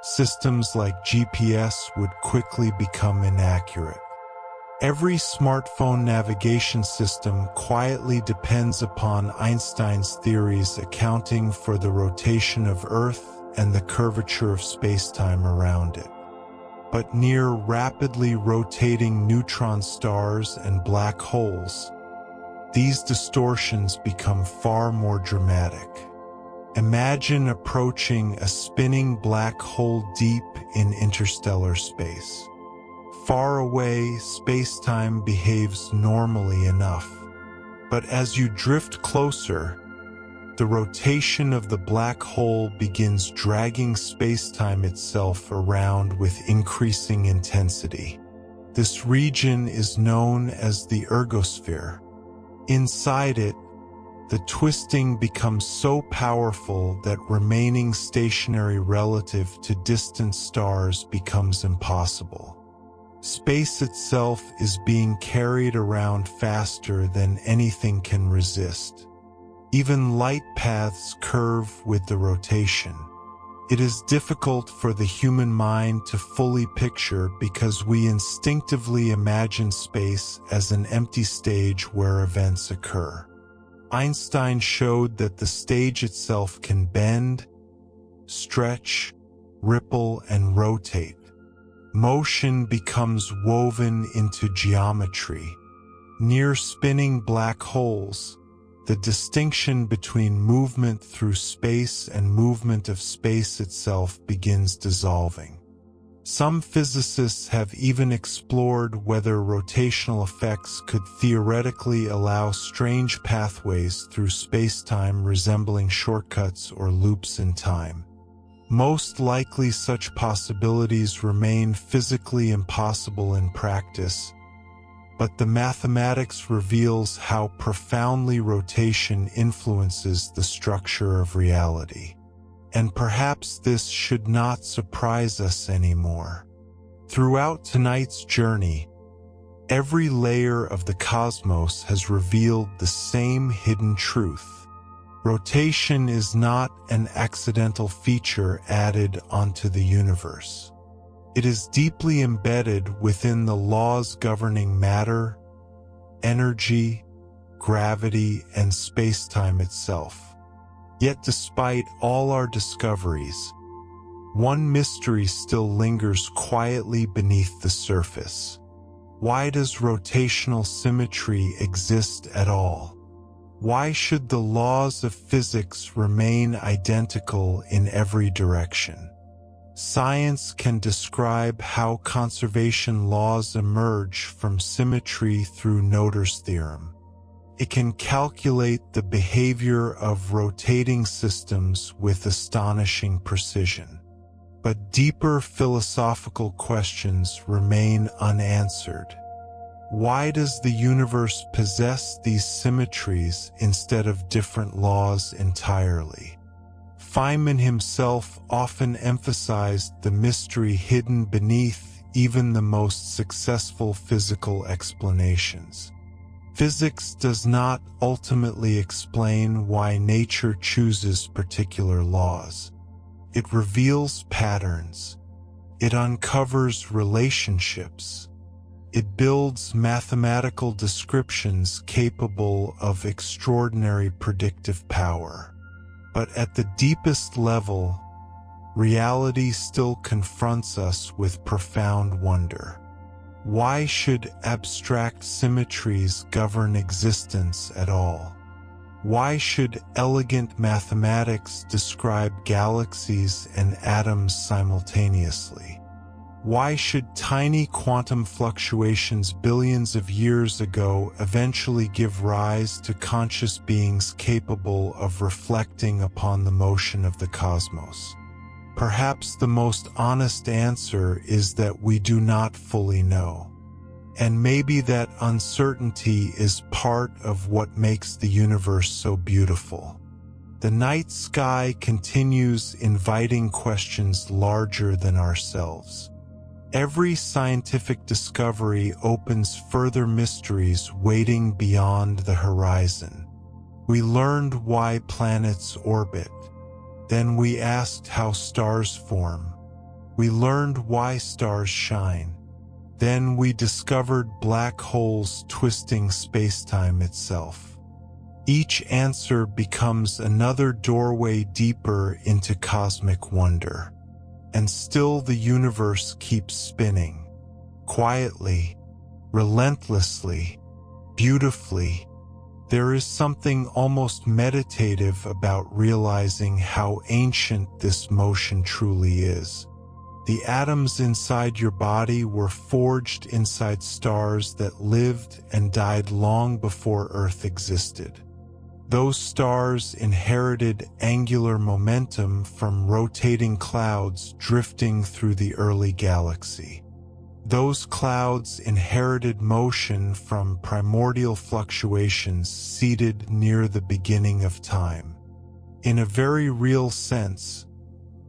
Speaker 1: systems like GPS would quickly become inaccurate. Every smartphone navigation system quietly depends upon Einstein's theories accounting for the rotation of Earth and the curvature of spacetime around it. But near rapidly rotating neutron stars and black holes, these distortions become far more dramatic. Imagine approaching a spinning black hole deep in interstellar space. Far away, spacetime behaves normally enough. But as you drift closer, the rotation of the black hole begins dragging spacetime itself around with increasing intensity. This region is known as the ergosphere. Inside it, the twisting becomes so powerful that remaining stationary relative to distant stars becomes impossible. Space itself is being carried around faster than anything can resist. Even light paths curve with the rotation. It is difficult for the human mind to fully picture because we instinctively imagine space as an empty stage where events occur. Einstein showed that the stage itself can bend, stretch, ripple, and rotate. Motion becomes woven into geometry. Near spinning black holes, the distinction between movement through space and movement of space itself begins dissolving. Some physicists have even explored whether rotational effects could theoretically allow strange pathways through spacetime resembling shortcuts or loops in time. Most likely such possibilities remain physically impossible in practice, but the mathematics reveals how profoundly rotation influences the structure of reality. And perhaps this should not surprise us anymore. Throughout tonight's journey, every layer of the cosmos has revealed the same hidden truth. Rotation is not an accidental feature added onto the universe. It is deeply embedded within the laws governing matter, energy, gravity, and spacetime itself. Yet despite all our discoveries, one mystery still lingers quietly beneath the surface. Why does rotational symmetry exist at all? Why should the laws of physics remain identical in every direction? Science can describe how conservation laws emerge from symmetry through Noether's theorem. It can calculate the behavior of rotating systems with astonishing precision. But deeper philosophical questions remain unanswered. Why does the universe possess these symmetries instead of different laws entirely? Feynman himself often emphasized the mystery hidden beneath even the most successful physical explanations. Physics does not ultimately explain why nature chooses particular laws. It reveals patterns. It uncovers relationships. It builds mathematical descriptions capable of extraordinary predictive power. But at the deepest level, reality still confronts us with profound wonder. Why should abstract symmetries govern existence at all? Why should elegant mathematics describe galaxies and atoms simultaneously? Why should tiny quantum fluctuations billions of years ago eventually give rise to conscious beings capable of reflecting upon the motion of the cosmos? Perhaps the most honest answer is that we do not fully know. And maybe that uncertainty is part of what makes the universe so beautiful. The night sky continues inviting questions larger than ourselves. Every scientific discovery opens further mysteries waiting beyond the horizon. We learned why planets orbit. Then we asked how stars form. We learned why stars shine. Then we discovered black holes twisting spacetime itself. Each answer becomes another doorway deeper into cosmic wonder. And still the universe keeps spinning. Quietly, relentlessly, beautifully. There is something almost meditative about realizing how ancient this motion truly is. The atoms inside your body were forged inside stars that lived and died long before Earth existed. Those stars inherited angular momentum from rotating clouds drifting through the early galaxy. Those clouds inherited motion from primordial fluctuations seated near the beginning of time. In a very real sense,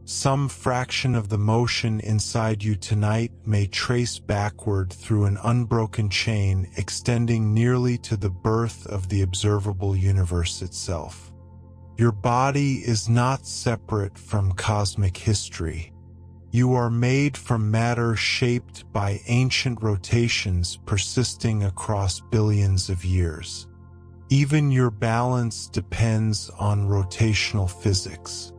Speaker 1: some fraction of the motion inside you tonight may trace backward through an unbroken chain extending nearly to the birth of the observable universe itself. Your body is not separate from cosmic history. You are made from matter shaped by ancient rotations persisting across billions of years. Even your balance depends on rotational physics.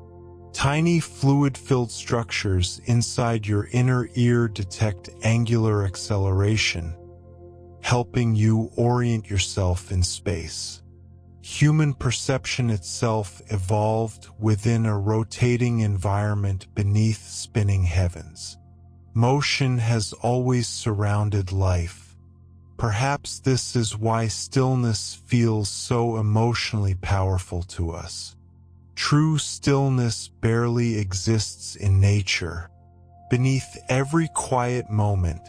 Speaker 1: Tiny fluid-filled structures inside your inner ear detect angular acceleration, helping you orient yourself in space. Human perception itself evolved within a rotating environment beneath spinning heavens. Motion has always surrounded life. Perhaps this is why stillness feels so emotionally powerful to us. True stillness barely exists in nature. Beneath every quiet moment,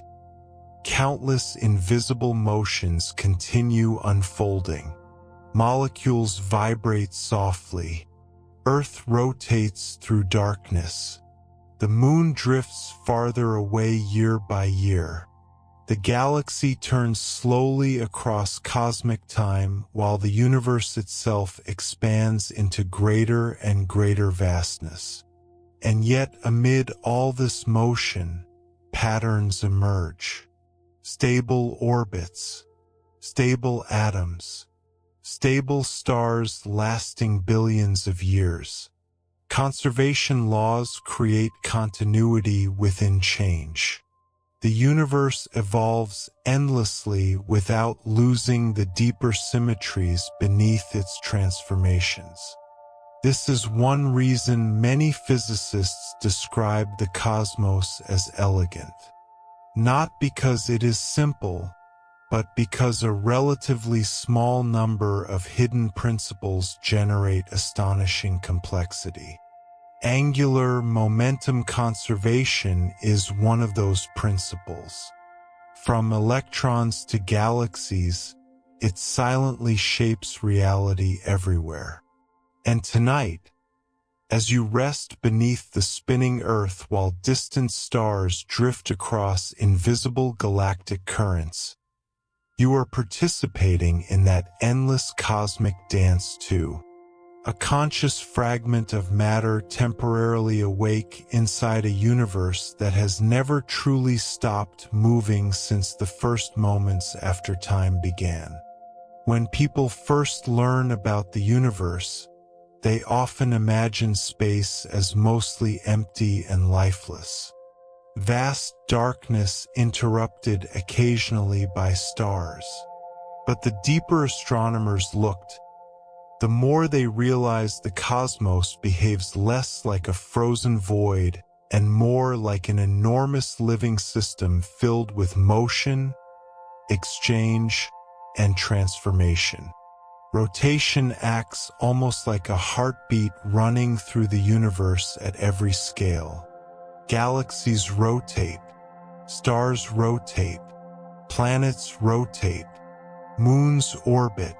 Speaker 1: countless invisible motions continue unfolding. Molecules vibrate softly. Earth rotates through darkness. The moon drifts farther away year by year. The galaxy turns slowly across cosmic time while the universe itself expands into greater and greater vastness. And yet, amid all this motion, patterns emerge. Stable orbits, stable atoms, stable stars lasting billions of years. Conservation laws create continuity within change. The universe evolves endlessly without losing the deeper symmetries beneath its transformations. This is one reason many physicists describe the cosmos as elegant. Not because it is simple, but because a relatively small number of hidden principles generate astonishing complexity. Angular momentum conservation is one of those principles. From electrons to galaxies, it silently shapes reality everywhere. And tonight, as you rest beneath the spinning Earth while distant stars drift across invisible galactic currents, you are participating in that endless cosmic dance too. A conscious fragment of matter temporarily awake inside a universe that has never truly stopped moving since the first moments after time began. When people first learn about the universe, they often imagine space as mostly empty and lifeless. Vast darkness interrupted occasionally by stars. But the deeper astronomers looked, the more they realized the cosmos behaves less like a frozen void and more like an enormous living system filled with motion, exchange, and transformation. Rotation acts almost like a heartbeat running through the universe at every scale. Galaxies rotate, stars rotate, planets rotate, moons orbit,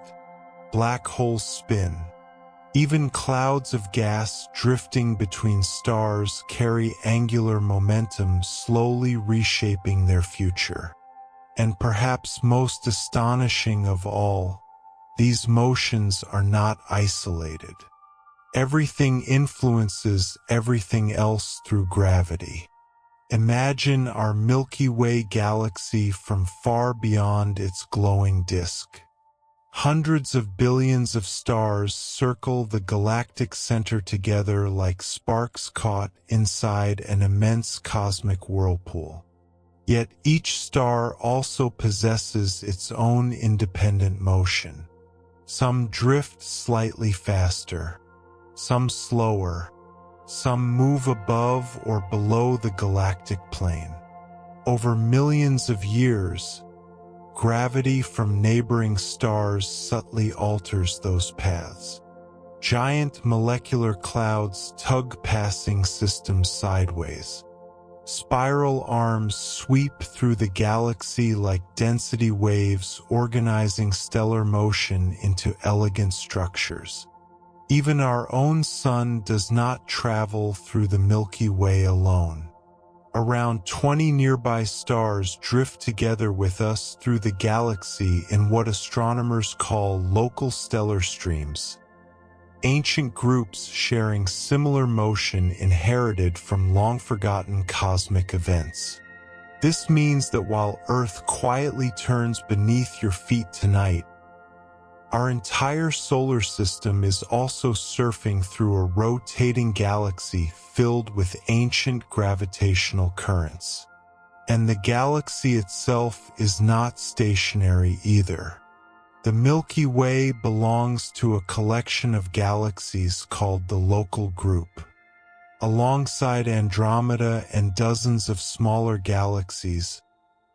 Speaker 1: black holes spin. Even clouds of gas drifting between stars carry angular momentum, slowly reshaping their future. And perhaps most astonishing of all, these motions are not isolated. Everything influences everything else through gravity. Imagine our Milky Way galaxy from far beyond its glowing disk. Hundreds of billions of stars circle the galactic center together like sparks caught inside an immense cosmic whirlpool. Yet each star also possesses its own independent motion. Some drift slightly faster, some slower, some move above or below the galactic plane. Over millions of years, gravity from neighboring stars subtly alters those paths. Giant molecular clouds tug passing systems sideways. Spiral arms sweep through the galaxy like density waves, organizing stellar motion into elegant structures. Even our own sun does not travel through the Milky Way alone. Around 20 nearby stars drift together with us through the galaxy in what astronomers call local stellar streams. Ancient groups sharing similar motion inherited from long-forgotten cosmic events. This means that while Earth quietly turns beneath your feet tonight, our entire solar system is also surfing through a rotating galaxy filled with ancient gravitational currents. And the galaxy itself is not stationary either. The Milky Way belongs to a collection of galaxies called the Local Group. Alongside Andromeda and dozens of smaller galaxies,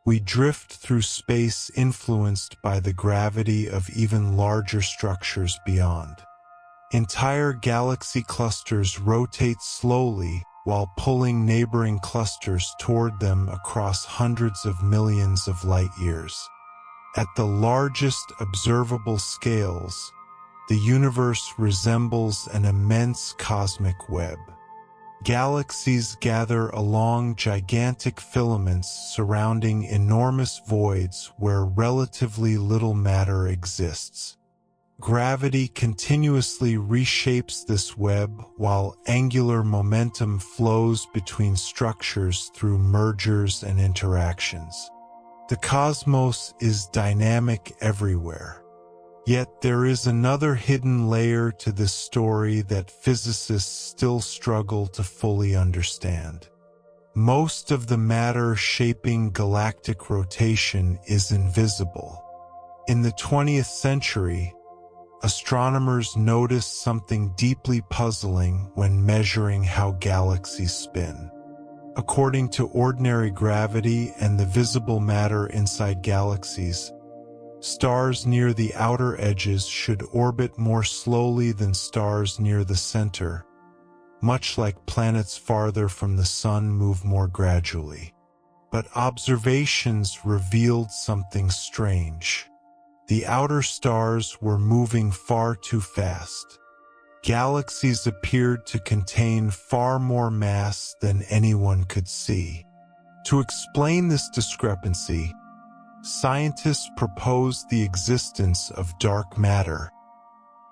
Speaker 1: we drift through space influenced by the gravity of even larger structures beyond. Entire galaxy clusters rotate slowly while pulling neighboring clusters toward them across hundreds of millions of light years. At the largest observable scales, the universe resembles an immense cosmic web. Galaxies gather along gigantic filaments surrounding enormous voids where relatively little matter exists. Gravity continuously reshapes this web while angular momentum flows between structures through mergers and interactions. The cosmos is dynamic everywhere. Yet there is another hidden layer to this story that physicists still struggle to fully understand. Most of the matter shaping galactic rotation is invisible. In the 20th century, astronomers noticed something deeply puzzling when measuring how galaxies spin. According to ordinary gravity and the visible matter inside galaxies, stars near the outer edges should orbit more slowly than stars near the center, much like planets farther from the sun move more gradually. But observations revealed something strange. The outer stars were moving far too fast. Galaxies appeared to contain far more mass than anyone could see. To explain this discrepancy, scientists proposed the existence of dark matter,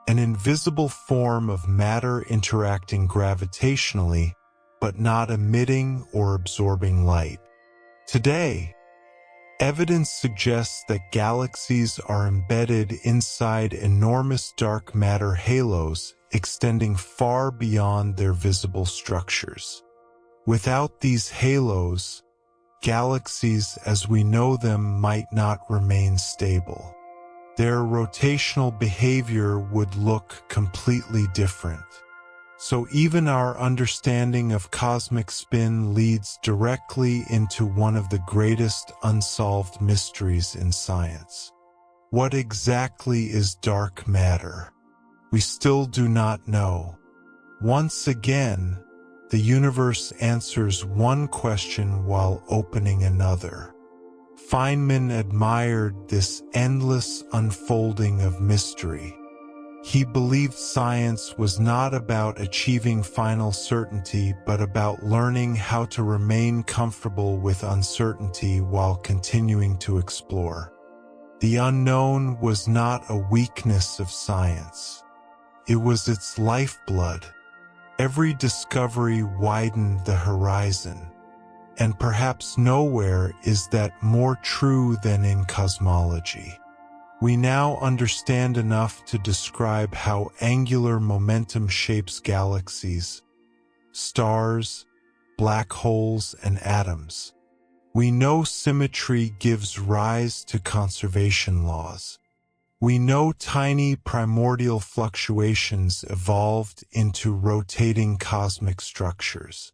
Speaker 1: an invisible form of matter interacting gravitationally but not emitting or absorbing light. Today, evidence suggests that galaxies are embedded inside enormous dark matter halos extending far beyond their visible structures. Without these halos, galaxies as we know them might not remain stable. Their rotational behavior would look completely different. So even our understanding of cosmic spin leads directly into one of the greatest unsolved mysteries in science. What exactly is dark matter? We still do not know. Once again, the universe answers one question while opening another. Feynman admired this endless unfolding of mystery. He believed science was not about achieving final certainty, but about learning how to remain comfortable with uncertainty while continuing to explore. The unknown was not a weakness of science. It was its lifeblood. Every discovery widened the horizon, And perhaps nowhere is that more true than in cosmology. We now understand enough to describe how angular momentum shapes galaxies, stars, black holes, and atoms. We know symmetry gives rise to conservation laws. We know tiny primordial fluctuations evolved into rotating cosmic structures.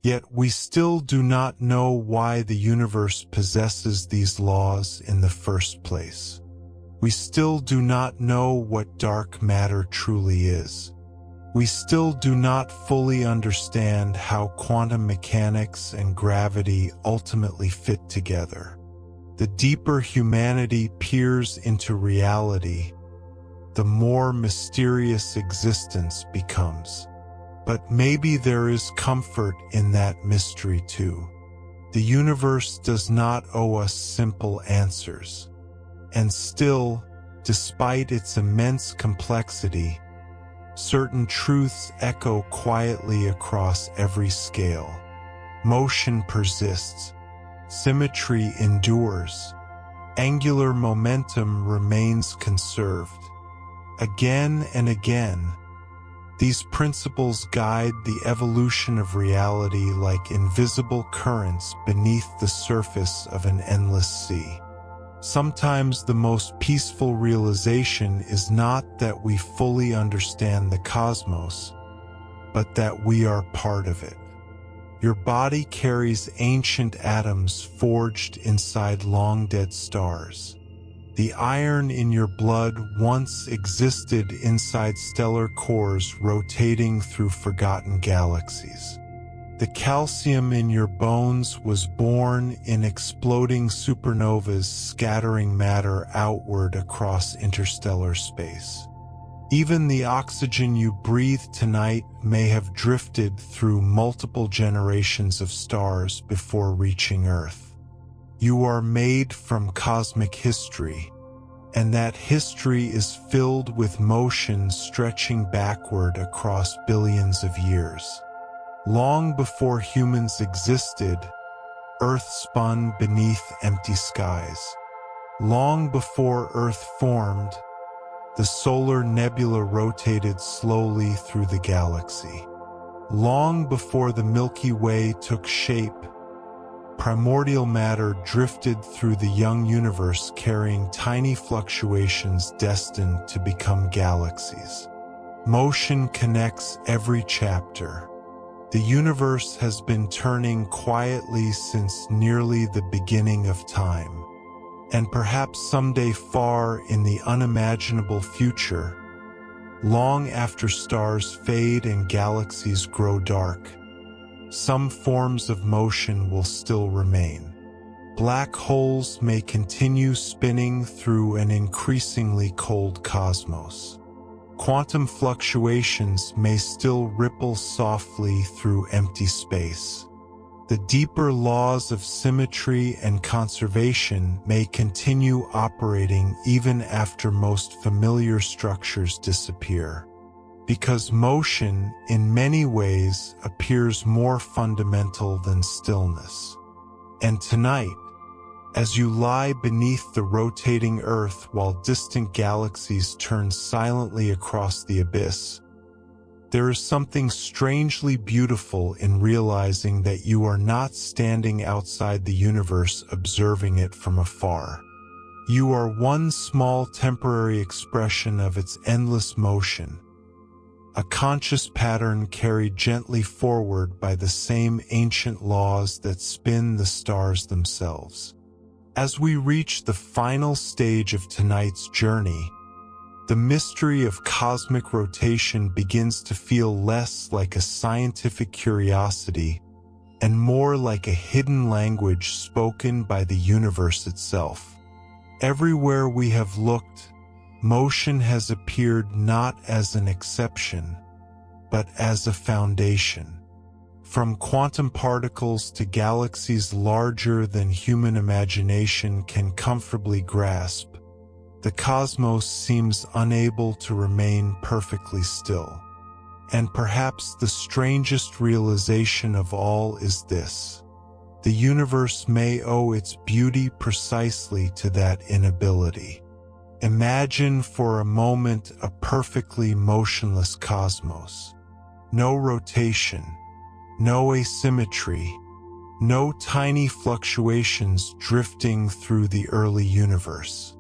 Speaker 1: Yet we still do not know why the universe possesses these laws in the first place. We still do not know what dark matter truly is. We still do not fully understand how quantum mechanics and gravity ultimately fit together. The deeper humanity peers into reality, the more mysterious existence becomes. But maybe there is comfort in that mystery too. The universe does not owe us simple answers. And still, despite its immense complexity, certain truths echo quietly across every scale. Motion persists. Symmetry endures. Angular momentum remains conserved. Again and again, these principles guide the evolution of reality like invisible currents beneath the surface of an endless sea. Sometimes the most peaceful realization is not that we fully understand the cosmos, but that we are part of it. Your body carries ancient atoms forged inside long-dead stars. The iron in your blood once existed inside stellar cores rotating through forgotten galaxies. The calcium in your bones was born in exploding supernovas scattering matter outward across interstellar space. Even the oxygen you breathe tonight may have drifted through multiple generations of stars before reaching Earth. You are made from cosmic history, and that history is filled with motion stretching backward across billions of years. Long before humans existed, Earth spun beneath empty skies. Long before Earth formed, the solar nebula rotated slowly through the galaxy. Long before the Milky Way took shape, primordial matter drifted through the young universe carrying tiny fluctuations destined to become galaxies. Motion connects every chapter. The universe has been turning quietly since nearly the beginning of time. And perhaps someday far in the unimaginable future, long after stars fade and galaxies grow dark, some forms of motion will still remain. Black holes may continue spinning through an increasingly cold cosmos. Quantum fluctuations may still ripple softly through empty space. The deeper laws of symmetry and conservation may continue operating even after most familiar structures disappear. Because motion, in many ways, appears more fundamental than stillness. And tonight, as you lie beneath the rotating Earth while distant galaxies turn silently across the abyss, there is something strangely beautiful in realizing that you are not standing outside the universe observing it from afar. You are one small temporary expression of its endless motion, a conscious pattern carried gently forward by the same ancient laws that spin the stars themselves. As we reach the final stage of tonight's journey, the mystery of cosmic rotation begins to feel less like a scientific curiosity and more like a hidden language spoken by the universe itself. Everywhere we have looked, motion has appeared not as an exception, but as a foundation. From quantum particles to galaxies larger than human imagination can comfortably grasp, the cosmos seems unable to remain perfectly still. And perhaps the strangest realization of all is this: The universe may owe its beauty precisely to that inability. Imagine for a moment a perfectly motionless cosmos. No rotation, no asymmetry, no tiny fluctuations drifting through the early universe.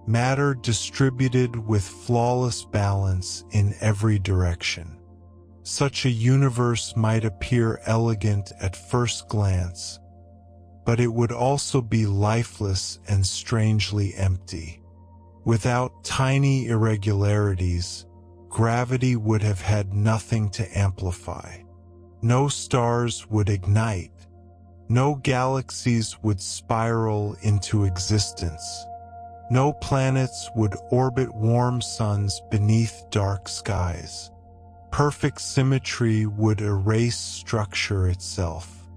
Speaker 1: Matter distributed with flawless balance in every direction. Such a universe might appear elegant at first glance, but it would also be lifeless and strangely empty. Without tiny irregularities, gravity would have had nothing to amplify. No stars would ignite. No galaxies would spiral into existence. No planets would orbit warm suns beneath dark skies. Perfect symmetry would erase structure itself.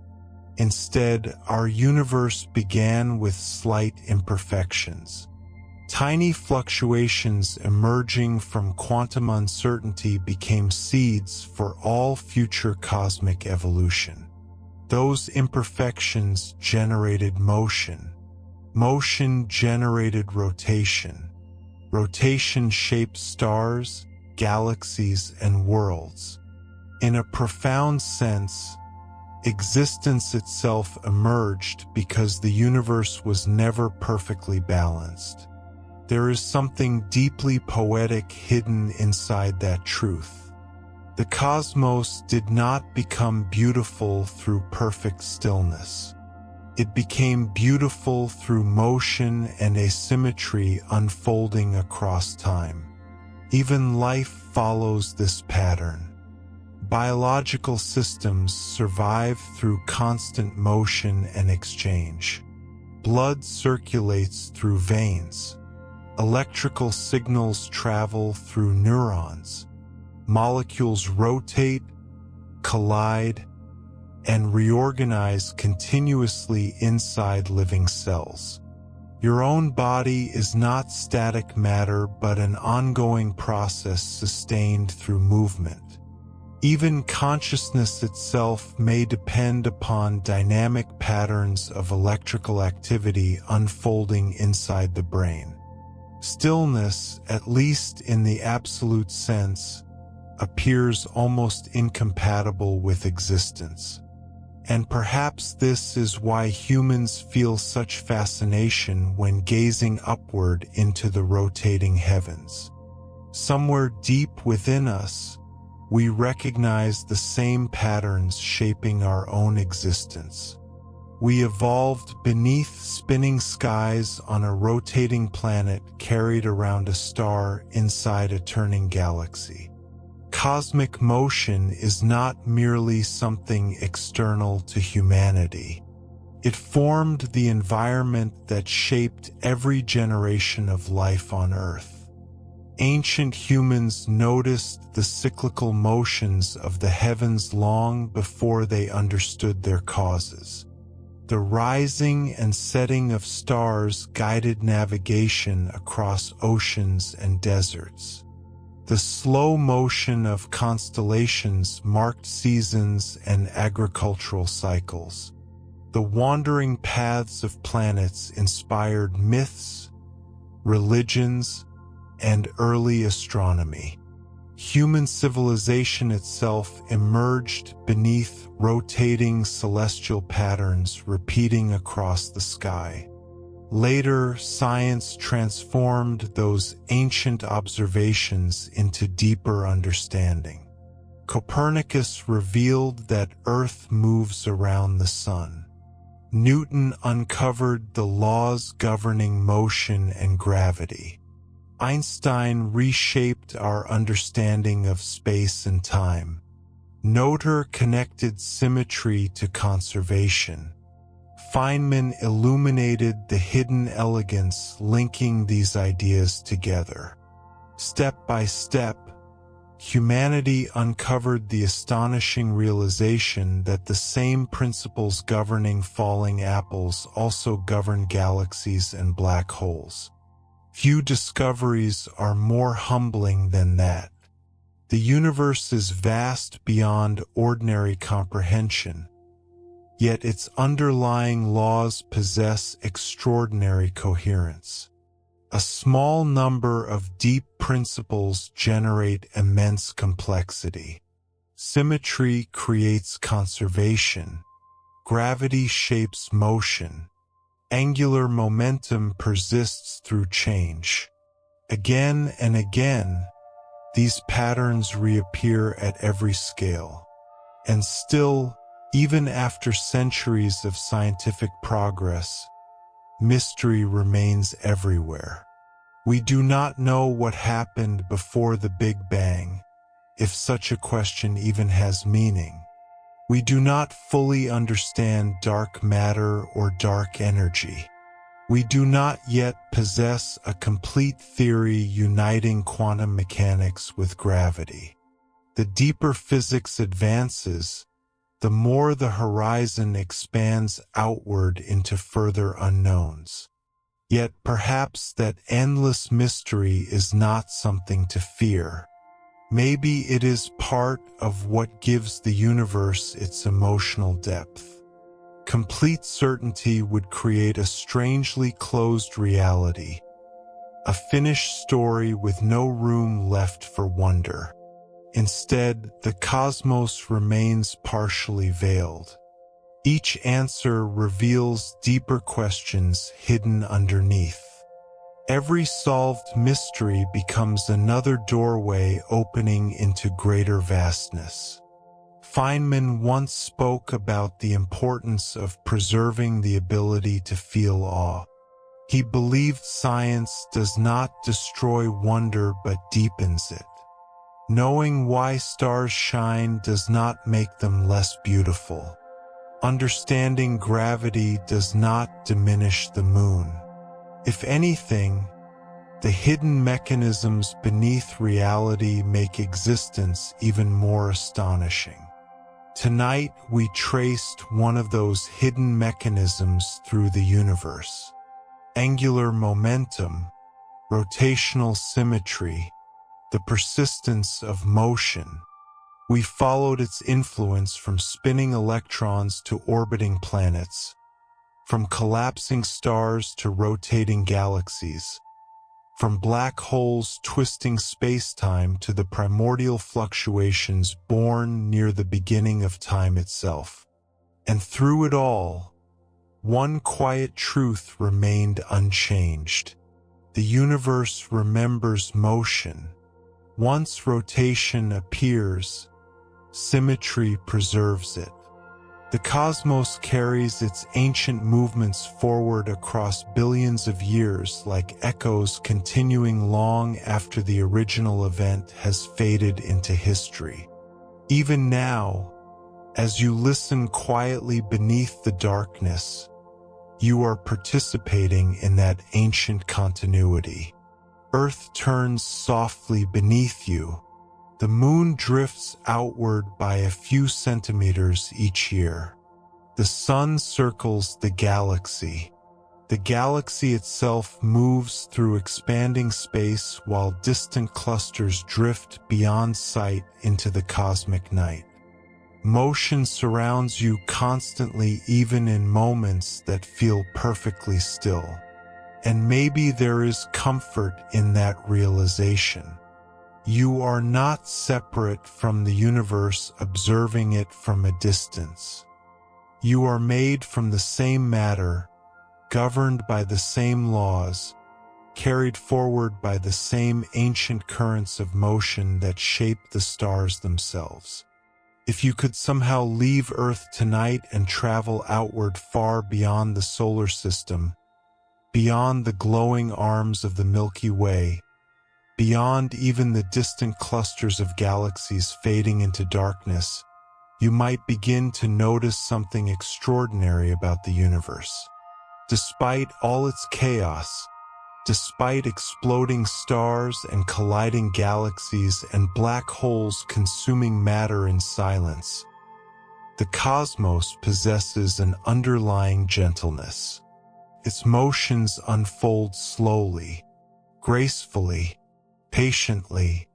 Speaker 1: Instead, our universe began with slight imperfections. Tiny fluctuations emerging from quantum uncertainty became seeds for all future cosmic evolution. Those imperfections generated motion. Motion generated rotation. Rotation shaped stars, galaxies, and worlds. In a profound sense, existence itself emerged because the universe was never perfectly balanced. There is something deeply poetic hidden inside that truth. The cosmos did not become beautiful through perfect stillness. It became beautiful through motion and asymmetry unfolding across time. Even life follows this pattern. Biological systems survive through constant motion and exchange. Blood circulates through veins. Electrical signals travel through neurons. Molecules rotate, collide, and reorganize continuously inside living cells. Your own body is not static matter but an ongoing process sustained through movement. Even consciousness itself may depend upon dynamic patterns of electrical activity unfolding inside the brain. Stillness, at least in the absolute sense, appears almost incompatible with existence. And perhaps this is why humans feel such fascination when gazing upward into the rotating heavens. Somewhere deep within us, we recognize the same patterns shaping our own existence. We evolved beneath spinning skies on a rotating planet carried around a star inside a turning galaxy. Cosmic motion is not merely something external to humanity. It formed the environment that shaped every generation of life on Earth. Ancient humans noticed the cyclical motions of the heavens long before they understood their causes. The rising and setting of stars guided navigation across oceans and deserts. The slow motion of constellations marked seasons and agricultural cycles. The wandering paths of planets inspired myths, religions, and early astronomy. Human civilization itself emerged beneath rotating celestial patterns repeating across the sky. Later, science transformed those ancient observations into deeper understanding. Copernicus revealed that Earth moves around the Sun. Newton uncovered the laws governing motion and gravity. Einstein reshaped our understanding of space and time. Noether connected symmetry to conservation. Feynman illuminated the hidden elegance linking these ideas together. Step by step, humanity uncovered the astonishing realization that the same principles governing falling apples also govern galaxies and black holes. Few discoveries are more humbling than that. The universe is vast beyond ordinary comprehension. yet its underlying laws possess extraordinary coherence. A small number of deep principles generate immense complexity. Symmetry creates conservation. Gravity shapes motion. Angular momentum persists through change. Again and again, these patterns reappear at every scale. And still, even after centuries of scientific progress, mystery remains everywhere. We do not know what happened before the Big Bang, if such a question even has meaning. We do not fully understand dark matter or dark energy. We do not yet possess a complete theory uniting quantum mechanics with gravity. The deeper physics advances, the more the horizon expands outward into further unknowns. Yet perhaps that endless mystery is not something to fear. Maybe it is part of what gives the universe its emotional depth. Complete certainty would create a strangely closed reality, a finished story with no room left for wonder. Instead, the cosmos remains partially veiled. Each answer reveals deeper questions hidden underneath. Every solved mystery becomes another doorway opening into greater vastness. Feynman once spoke about the importance of preserving the ability to feel awe. He believed science does not destroy wonder but deepens it. Knowing why stars shine does not make them less beautiful. Understanding gravity does not diminish the moon. If anything, the hidden mechanisms beneath reality make existence even more astonishing. Tonight, we traced one of those hidden mechanisms through the universe. Angular momentum, rotational symmetry, the persistence of motion. We followed its influence from spinning electrons to orbiting planets, from collapsing stars to rotating galaxies, from black holes twisting spacetime to the primordial fluctuations born near the beginning of time itself. And through it all, one quiet truth remained unchanged. The universe remembers motion. Once rotation appears, symmetry preserves it. The cosmos carries its ancient movements forward across billions of years like echoes continuing long after the original event has faded into history. Even now, as you listen quietly beneath the darkness, you are participating in that ancient continuity. Earth turns softly beneath you. The moon drifts outward by a few centimeters each year. The sun circles the galaxy. The galaxy itself moves through expanding space while distant clusters drift beyond sight into the cosmic night. Motion surrounds you constantly, even in moments that feel perfectly still. And maybe there is comfort in that realization. You are not separate from the universe observing it from a distance. You are made from the same matter, governed by the same laws, carried forward by the same ancient currents of motion that shape the stars themselves. If you could somehow leave Earth tonight and travel outward far beyond the solar system, beyond the glowing arms of the Milky Way, beyond even the distant clusters of galaxies fading into darkness, you might begin to notice something extraordinary about the universe. Despite all its chaos, despite exploding stars and colliding galaxies and black holes consuming matter in silence, the cosmos possesses an underlying gentleness. Its motions unfold slowly, gracefully, patiently.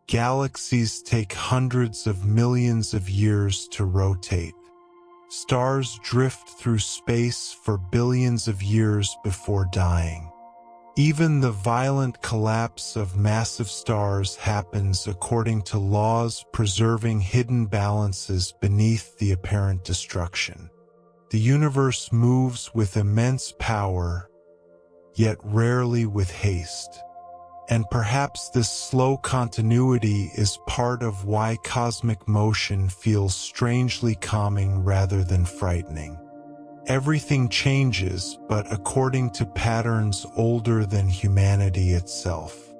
Speaker 1: Galaxies take hundreds of millions of years to rotate. Stars drift through space for billions of years before dying. Even the violent collapse of massive stars happens according to laws preserving hidden balances beneath the apparent destruction. The universe moves with immense power, yet rarely with haste. And perhaps this slow continuity is part of why cosmic motion feels strangely calming rather than frightening. Everything changes, but according to patterns older than humanity itself.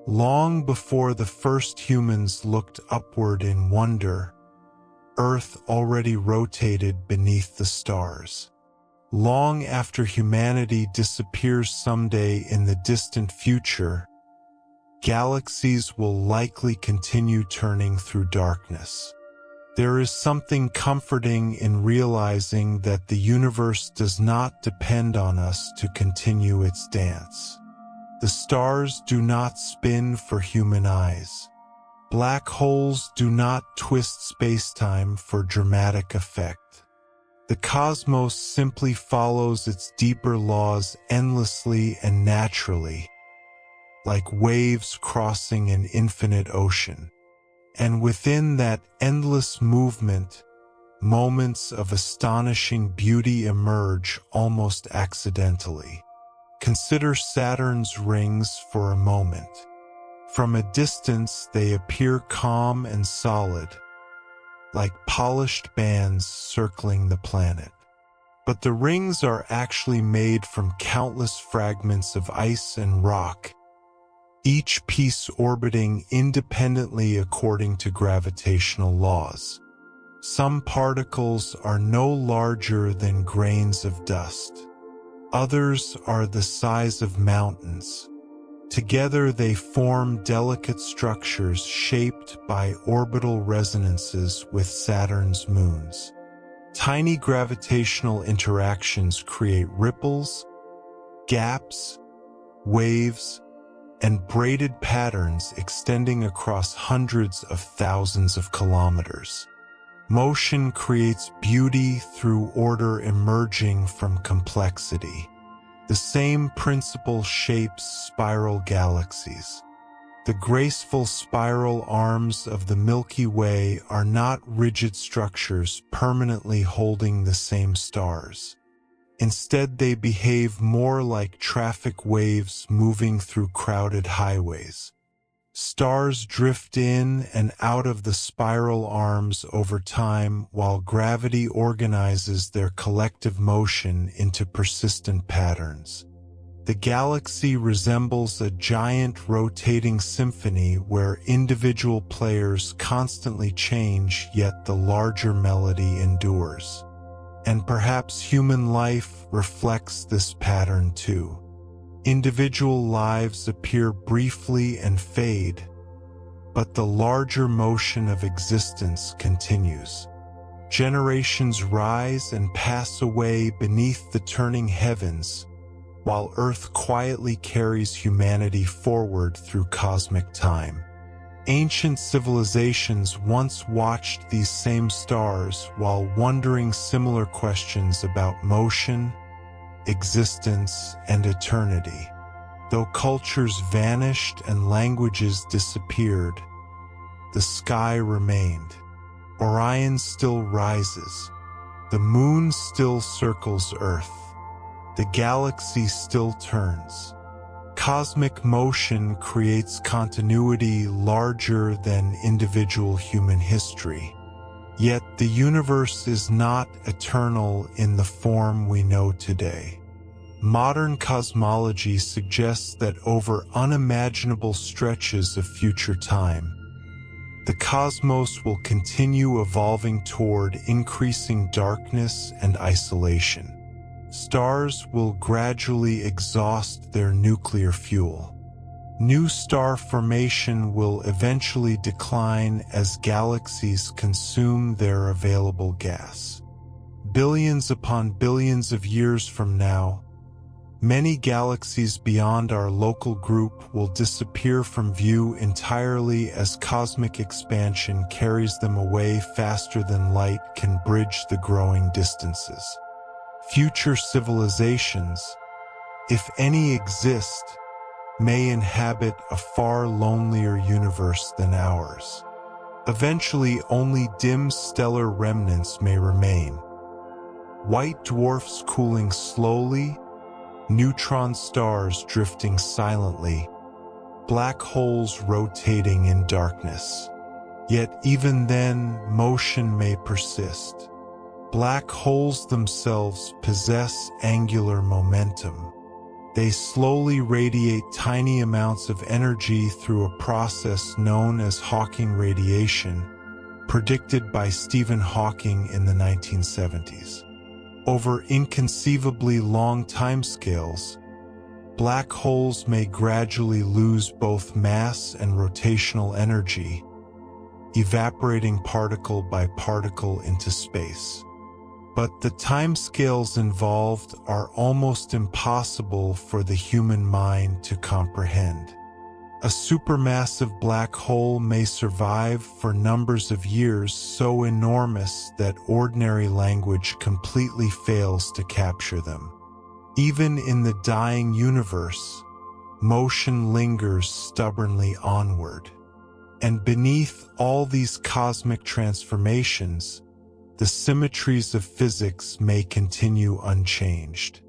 Speaker 1: Long before the first humans looked upward in wonder, Earth already rotated beneath the stars. Long after humanity disappears someday in the distant future, galaxies will likely continue turning through darkness. There is something comforting in realizing that the universe does not depend on us to continue its dance. The stars do not spin for human eyes. Black holes do not twist spacetime for dramatic effect. The cosmos simply follows its deeper laws endlessly and naturally, like waves crossing an infinite ocean. And within that endless movement, moments of astonishing beauty emerge almost accidentally. Consider Saturn's rings for a moment. From a distance, they appear calm and solid, like polished bands circling the planet. But the rings are actually made from countless fragments of ice and rock, each piece orbiting independently according to gravitational laws. Some particles are no larger than grains of dust. Others are the size of mountains. Together they form delicate structures shaped by orbital resonances with Saturn's moons. Tiny gravitational interactions create ripples, gaps, waves, and braided patterns extending across hundreds of thousands of kilometers. Motion creates beauty through order emerging from complexity. The same principle shapes spiral galaxies. The graceful spiral arms of the Milky Way are not rigid structures permanently holding the same stars. Instead, they behave more like traffic waves moving through crowded highways. Stars drift in and out of the spiral arms over time while gravity organizes their collective motion into persistent patterns. The galaxy resembles a giant rotating symphony where individual players constantly change, yet the larger melody endures. And perhaps human life reflects this pattern too. Individual lives appear briefly and fade, but the larger motion of existence continues. Generations rise and pass away beneath the turning heavens, while Earth quietly carries humanity forward through cosmic time. Ancient civilizations once watched these same stars while wondering similar questions about motion, existence, and eternity. Though cultures vanished and languages disappeared, the sky remained. Orion still rises. The moon still circles Earth. The galaxy still turns. Cosmic motion creates continuity larger than individual human history. Yet the universe is not eternal in the form we know today. Modern cosmology suggests that over unimaginable stretches of future time, the cosmos will continue evolving toward increasing darkness and isolation. Stars will gradually exhaust their nuclear fuel. New star formation will eventually decline as galaxies consume their available gas. Billions upon billions of years from now, Many galaxies beyond our local group will disappear from view entirely as cosmic expansion carries them away faster than light can bridge the growing distances. Future civilizations, if any exist, may inhabit a far lonelier universe than ours. Eventually, only dim stellar remnants may remain. White dwarfs cooling slowly, neutron stars drifting silently, black holes rotating in darkness. Yet even then, motion may persist. Black holes themselves possess angular momentum. They slowly radiate tiny amounts of energy through a process known as Hawking radiation, predicted by Stephen Hawking in the 1970s. Over inconceivably long timescales, black holes may gradually lose both mass and rotational energy, evaporating particle by particle into space. But the timescales involved are almost impossible for the human mind to comprehend. A supermassive black hole may survive for numbers of years so enormous that ordinary language completely fails to capture them. Even in the dying universe, motion lingers stubbornly onward. And beneath all these cosmic transformations, the symmetries of physics may continue unchanged.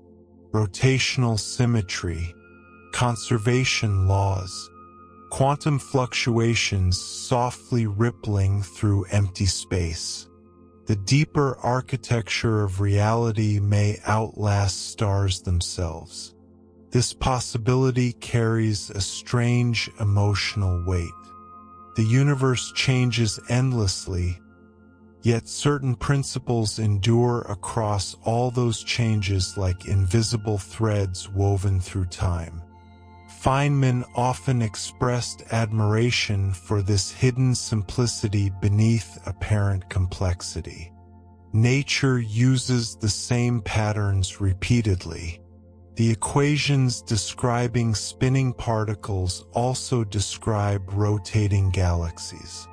Speaker 1: Rotational symmetry, conservation laws, quantum fluctuations softly rippling through empty space. The deeper architecture of reality may outlast stars themselves. This possibility carries a strange emotional weight. The universe changes endlessly, yet certain principles endure across all those changes like invisible threads woven through time. Feynman often expressed admiration for this hidden simplicity beneath apparent complexity. Nature uses the same patterns repeatedly. The equations describing spinning particles also describe rotating galaxies.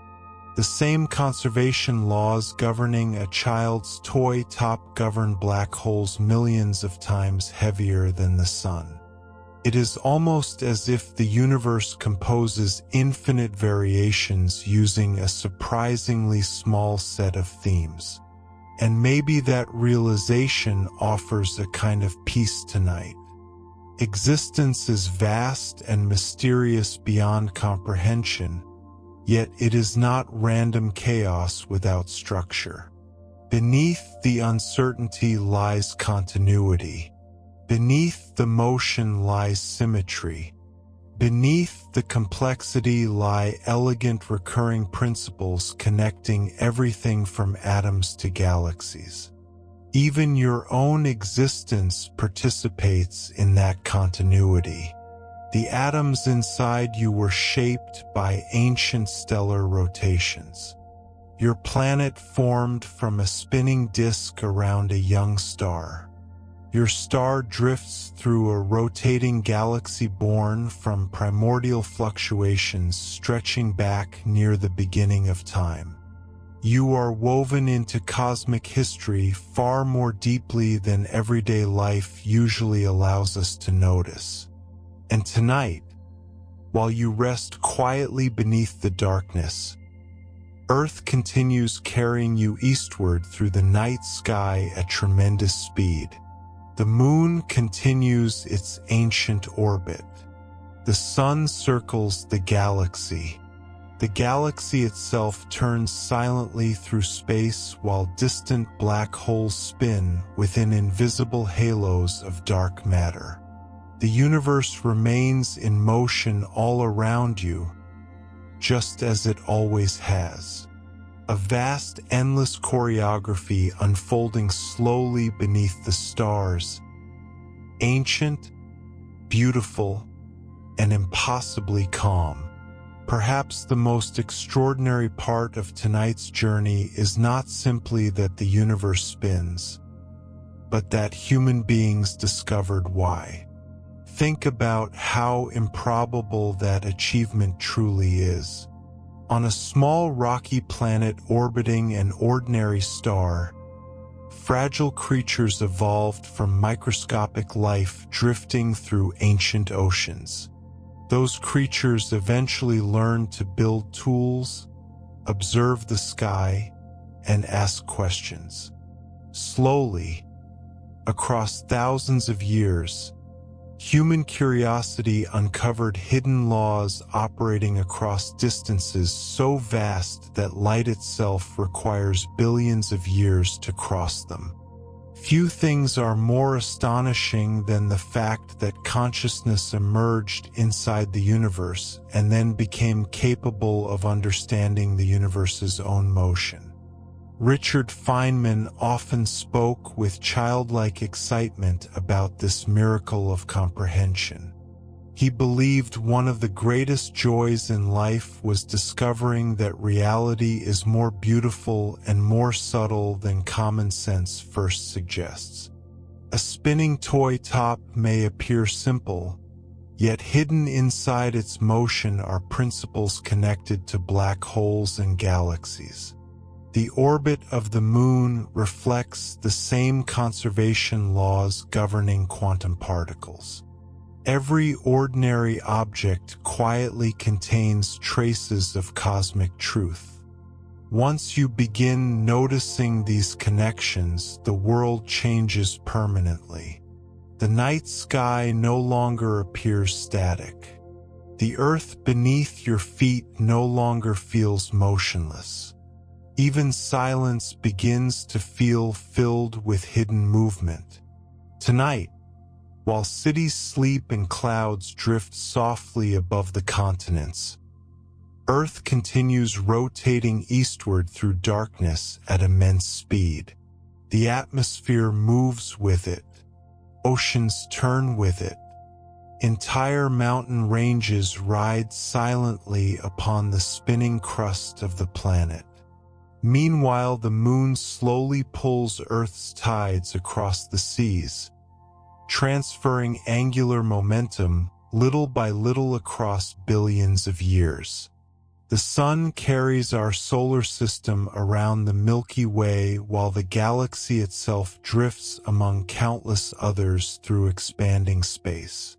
Speaker 1: The same conservation laws governing a child's toy top govern black holes millions of times heavier than the sun. It is almost as if the universe composes infinite variations using a surprisingly small set of themes. And maybe that realization offers a kind of peace tonight. Existence is vast and mysterious beyond comprehension, yet it is not random chaos without structure. Beneath the uncertainty lies continuity. Beneath the motion lies symmetry. Beneath the complexity lie elegant recurring principles connecting everything from atoms to galaxies. Even your own existence participates in that continuity. The atoms inside you were shaped by ancient stellar rotations. Your planet formed from a spinning disk around a young star. Your star drifts through a rotating galaxy born from primordial fluctuations stretching back near the beginning of time. You are woven into cosmic history far more deeply than everyday life usually allows us to notice. And tonight, while you rest quietly beneath the darkness, Earth continues carrying you eastward through the night sky at tremendous speed. The moon continues its ancient orbit. The sun circles the galaxy. The galaxy itself turns silently through space while distant black holes spin within invisible halos of dark matter. The universe remains in motion all around you, just as it always has. A vast, endless choreography unfolding slowly beneath the stars, ancient, beautiful, and impossibly calm. Perhaps the most extraordinary part of tonight's journey is not simply that the universe spins, but that human beings discovered why. Think about how improbable that achievement truly is. On a small rocky planet orbiting an ordinary star, fragile creatures evolved from microscopic life drifting through ancient oceans. Those creatures eventually learned to build tools, observe the sky, and ask questions. Slowly, across thousands of years, human curiosity uncovered hidden laws operating across distances so vast that light itself requires billions of years to cross them. Few things are more astonishing than the fact that consciousness emerged inside the universe and then became capable of understanding the universe's own motion. Richard Feynman often spoke with childlike excitement about this miracle of comprehension. He believed one of the greatest joys in life was discovering that reality is more beautiful and more subtle than common sense first suggests. A spinning toy top may appear simple, yet hidden inside its motion are principles connected to black holes and galaxies. The orbit of the moon reflects the same conservation laws governing quantum particles. Every ordinary object quietly contains traces of cosmic truth. Once you begin noticing these connections, the world changes permanently. The night sky no longer appears static. The earth beneath your feet no longer feels motionless. Even silence begins to feel filled with hidden movement. Tonight, while cities sleep and clouds drift softly above the continents, Earth continues rotating eastward through darkness at immense speed. The atmosphere moves with it. Oceans turn with it. Entire mountain ranges ride silently upon the spinning crust of the planet. Meanwhile, the moon slowly pulls Earth's tides across the seas, transferring angular momentum little by little across billions of years. The sun carries our solar system around the Milky Way while the galaxy itself drifts among countless others through expanding space.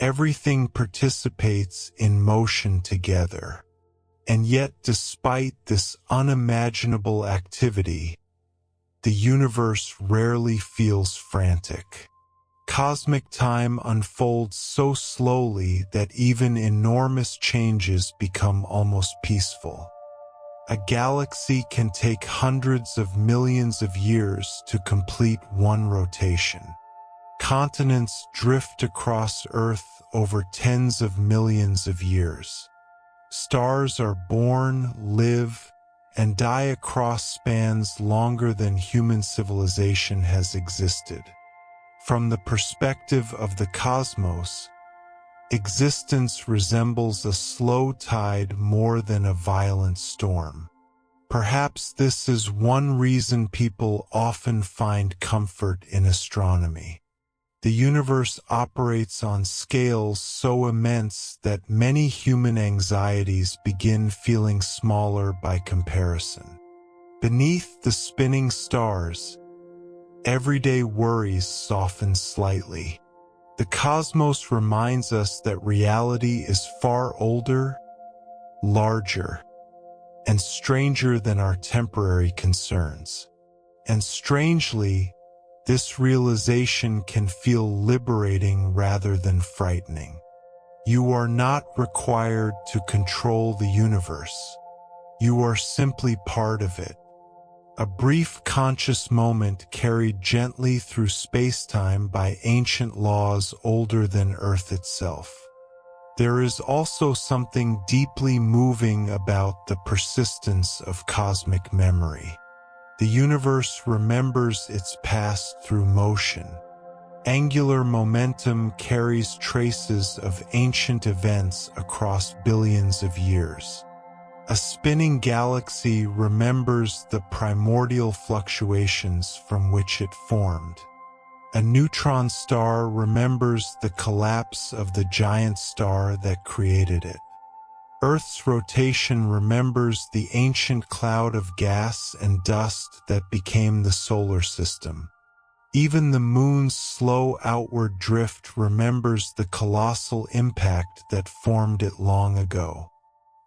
Speaker 1: Everything participates in motion together. And yet, despite this unimaginable activity, the universe rarely feels frantic. Cosmic time unfolds so slowly that even enormous changes become almost peaceful. A galaxy can take hundreds of millions of years to complete one rotation. Continents drift across Earth over tens of millions of years. Stars are born, live, and die across spans longer than human civilization has existed. From the perspective of the cosmos, existence resembles a slow tide more than a violent storm. Perhaps this is one reason people often find comfort in astronomy. The universe operates on scales so immense that many human anxieties begin feeling smaller by comparison. Beneath the spinning stars, everyday worries soften slightly. The cosmos reminds us that reality is far older, larger, and stranger than our temporary concerns. And strangely, this realization can feel liberating rather than frightening. You are not required to control the universe. You are simply part of it. A brief conscious moment carried gently through spacetime by ancient laws older than Earth itself. There is also something deeply moving about the persistence of cosmic memory. The universe remembers its past through motion. Angular momentum carries traces of ancient events across billions of years. A spinning galaxy remembers the primordial fluctuations from which it formed. A neutron star remembers the collapse of the giant star that created it. Earth's rotation remembers the ancient cloud of gas and dust that became the solar system. Even the moon's slow outward drift remembers the colossal impact that formed it long ago.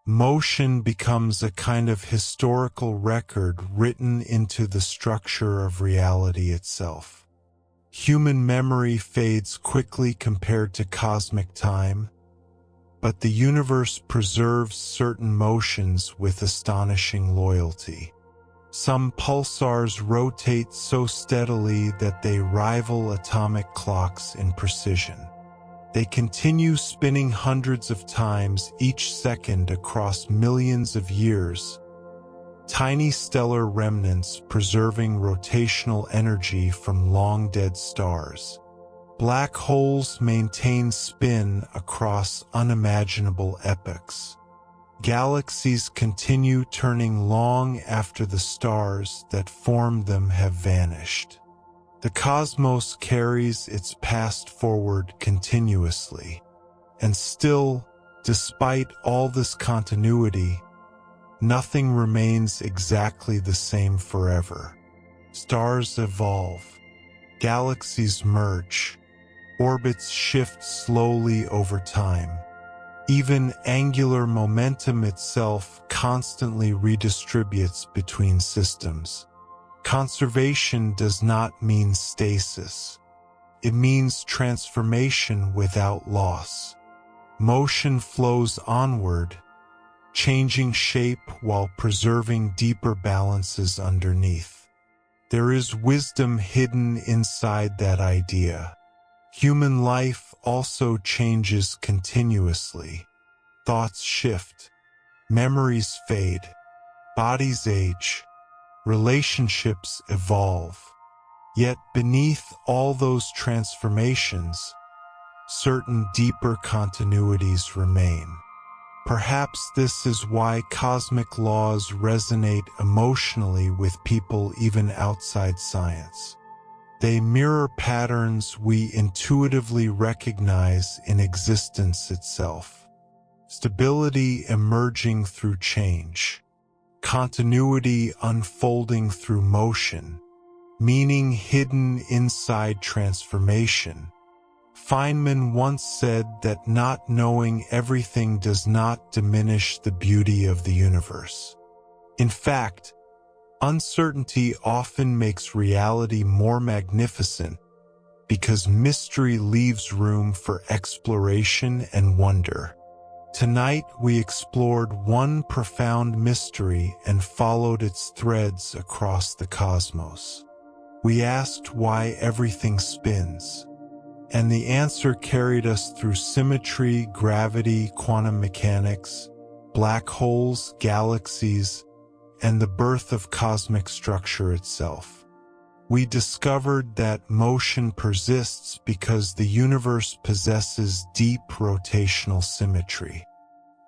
Speaker 1: Motion becomes a kind of historical record written into the structure of reality itself. Human memory fades quickly compared to cosmic time, but the universe preserves certain motions with astonishing loyalty. Some pulsars rotate so steadily that they rival atomic clocks in precision. They continue spinning hundreds of times each second across millions of years, tiny stellar remnants preserving rotational energy from long-dead stars. Black holes maintain spin across unimaginable epochs. Galaxies continue turning long after the stars that formed them have vanished. The cosmos carries its past forward continuously. And still, despite all this continuity, nothing remains exactly the same forever. Stars evolve. Galaxies merge. Orbits shift slowly over time. Even angular momentum itself constantly redistributes between systems. Conservation does not mean stasis. It means transformation without loss. Motion flows onward, changing shape while preserving deeper balances underneath. There is wisdom hidden inside that idea. Human life also changes continuously. Thoughts shift, memories fade, bodies age, relationships evolve. Yet beneath all those transformations, certain deeper continuities remain. Perhaps this is why cosmic laws resonate emotionally with people even outside science. They mirror patterns we intuitively recognize in existence itself. Stability emerging through change. Continuity unfolding through motion. Meaning hidden inside transformation. Feynman once said that not knowing everything does not diminish the beauty of the universe. In fact, uncertainty often makes reality more magnificent because mystery leaves room for exploration and wonder. Tonight we explored one profound mystery and followed its threads across the cosmos. We asked why everything spins, and the answer carried us through symmetry, gravity, quantum mechanics, black holes, galaxies, and the birth of cosmic structure itself. We discovered that motion persists because the universe possesses deep rotational symmetry.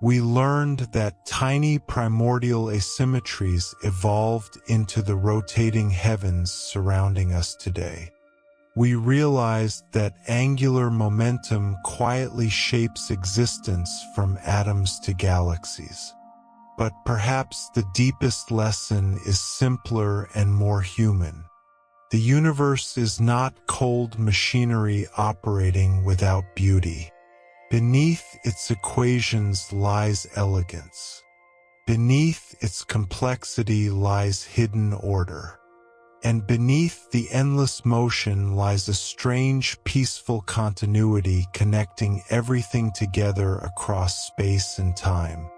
Speaker 1: We learned that tiny primordial asymmetries evolved into the rotating heavens surrounding us today. We realized that angular momentum quietly shapes existence from atoms to galaxies. But perhaps the deepest lesson is simpler and more human. The universe is not cold machinery operating without beauty. Beneath its equations lies elegance. Beneath its complexity lies hidden order. And beneath the endless motion lies a strange, peaceful continuity connecting everything together across space and time.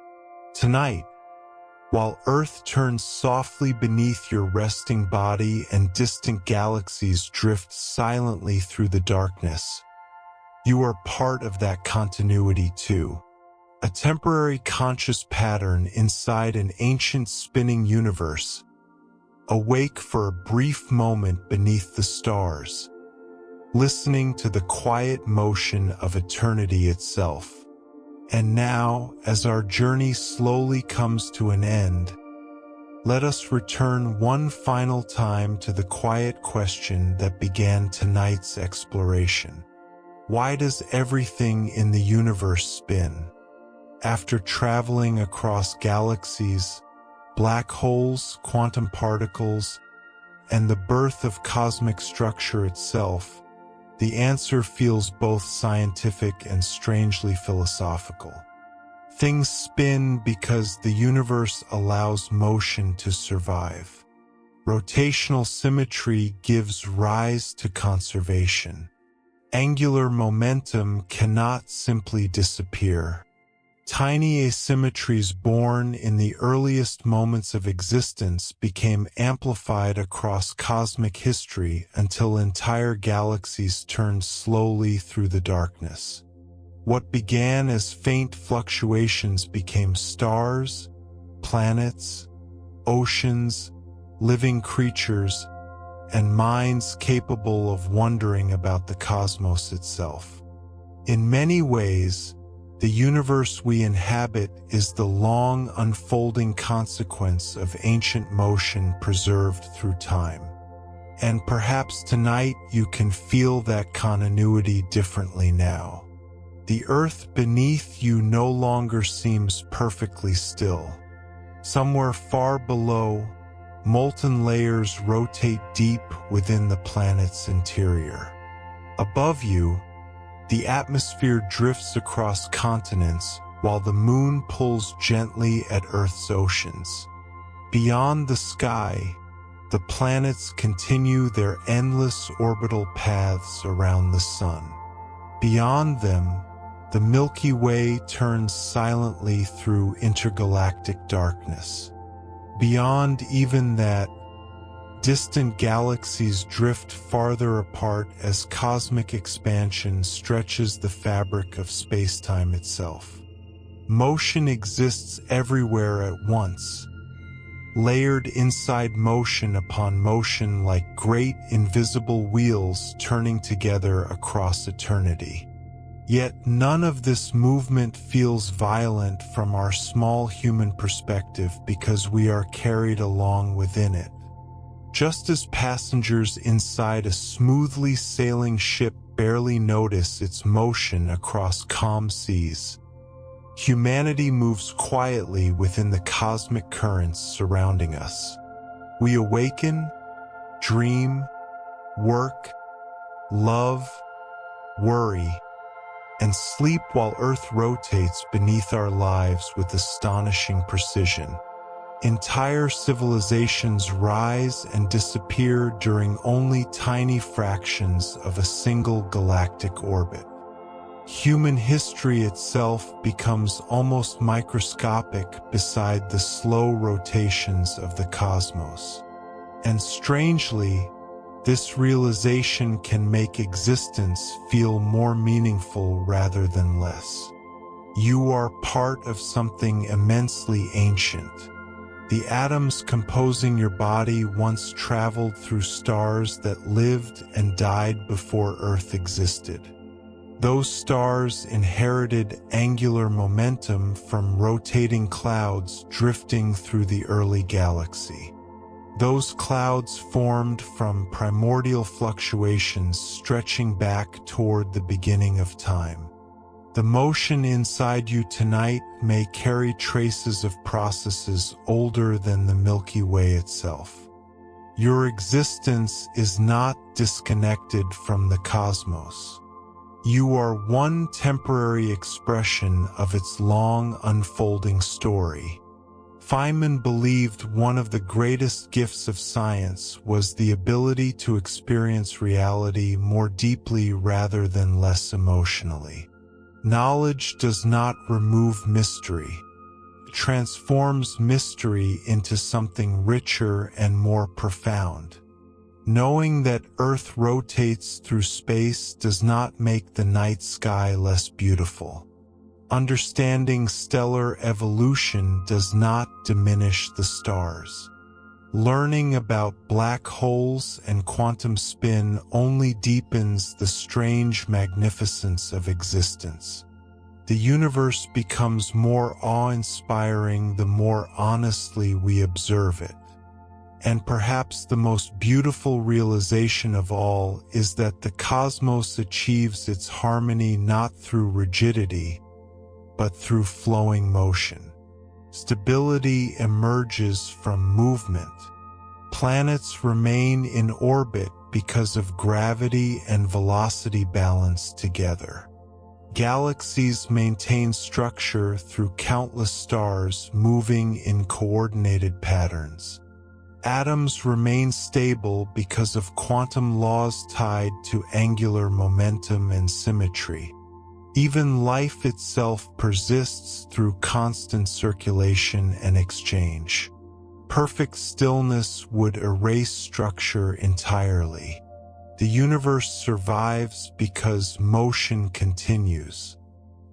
Speaker 1: Tonight, while Earth turns softly beneath your resting body and distant galaxies drift silently through the darkness, you are part of that continuity too. A temporary conscious pattern inside an ancient spinning universe, awake for a brief moment beneath the stars, listening to the quiet motion of eternity itself. And now, as our journey slowly comes to an end, let us return one final time to the quiet question that began tonight's exploration. Why does everything in the universe spin? After traveling across galaxies, black holes, quantum particles, and the birth of cosmic structure itself, the answer feels both scientific and strangely philosophical. Things spin because the universe allows motion to survive. Rotational symmetry gives rise to conservation. Angular momentum cannot simply disappear. Tiny asymmetries born in the earliest moments of existence became amplified across cosmic history until entire galaxies turned slowly through the darkness. What began as faint fluctuations became stars, planets, oceans, living creatures, and minds capable of wondering about the cosmos itself. In many ways, the universe we inhabit is the long unfolding consequence of ancient motion preserved through time. And perhaps tonight you can feel that continuity differently now. The earth beneath you no longer seems perfectly still. Somewhere far below, molten layers rotate deep within the planet's interior. Above you, the atmosphere drifts across continents while the moon pulls gently at Earth's oceans. Beyond the sky, the planets continue their endless orbital paths around the sun. Beyond them, the Milky Way turns silently through intergalactic darkness. Beyond even that, distant galaxies drift farther apart as cosmic expansion stretches the fabric of spacetime itself. Motion exists everywhere at once, layered inside motion upon motion like great invisible wheels turning together across eternity. Yet none of this movement feels violent from our small human perspective because we are carried along within it. Just as passengers inside a smoothly sailing ship barely notice its motion across calm seas, humanity moves quietly within the cosmic currents surrounding us. We awaken, dream, work, love, worry, and sleep while Earth rotates beneath our lives with astonishing precision. Entire civilizations rise and disappear during only tiny fractions of a single galactic orbit. Human history itself becomes almost microscopic beside the slow rotations of the cosmos. And strangely, this realization can make existence feel more meaningful rather than less. You are part of something immensely ancient. The atoms composing your body once traveled through stars that lived and died before Earth existed. Those stars inherited angular momentum from rotating clouds drifting through the early galaxy. Those clouds formed from primordial fluctuations stretching back toward the beginning of time. The motion inside you tonight may carry traces of processes older than the Milky Way itself. Your existence is not disconnected from the cosmos. You are one temporary expression of its long unfolding story. Feynman believed one of the greatest gifts of science was the ability to experience reality more deeply rather than less emotionally. Knowledge does not remove mystery. It transforms mystery into something richer and more profound. Knowing that Earth rotates through space does not make the night sky less beautiful. Understanding stellar evolution does not diminish the stars. Learning about black holes and quantum spin only deepens the strange magnificence of existence. The universe becomes more awe-inspiring the more honestly we observe it. And perhaps the most beautiful realization of all is that the cosmos achieves its harmony not through rigidity, but through flowing motion. Stability emerges from movement. Planets remain in orbit because of gravity and velocity balance together. Galaxies maintain structure through countless stars moving in coordinated patterns. Atoms remain stable because of quantum laws tied to angular momentum and symmetry. Even life itself persists through constant circulation and exchange. Perfect stillness would erase structure entirely. The universe survives because motion continues.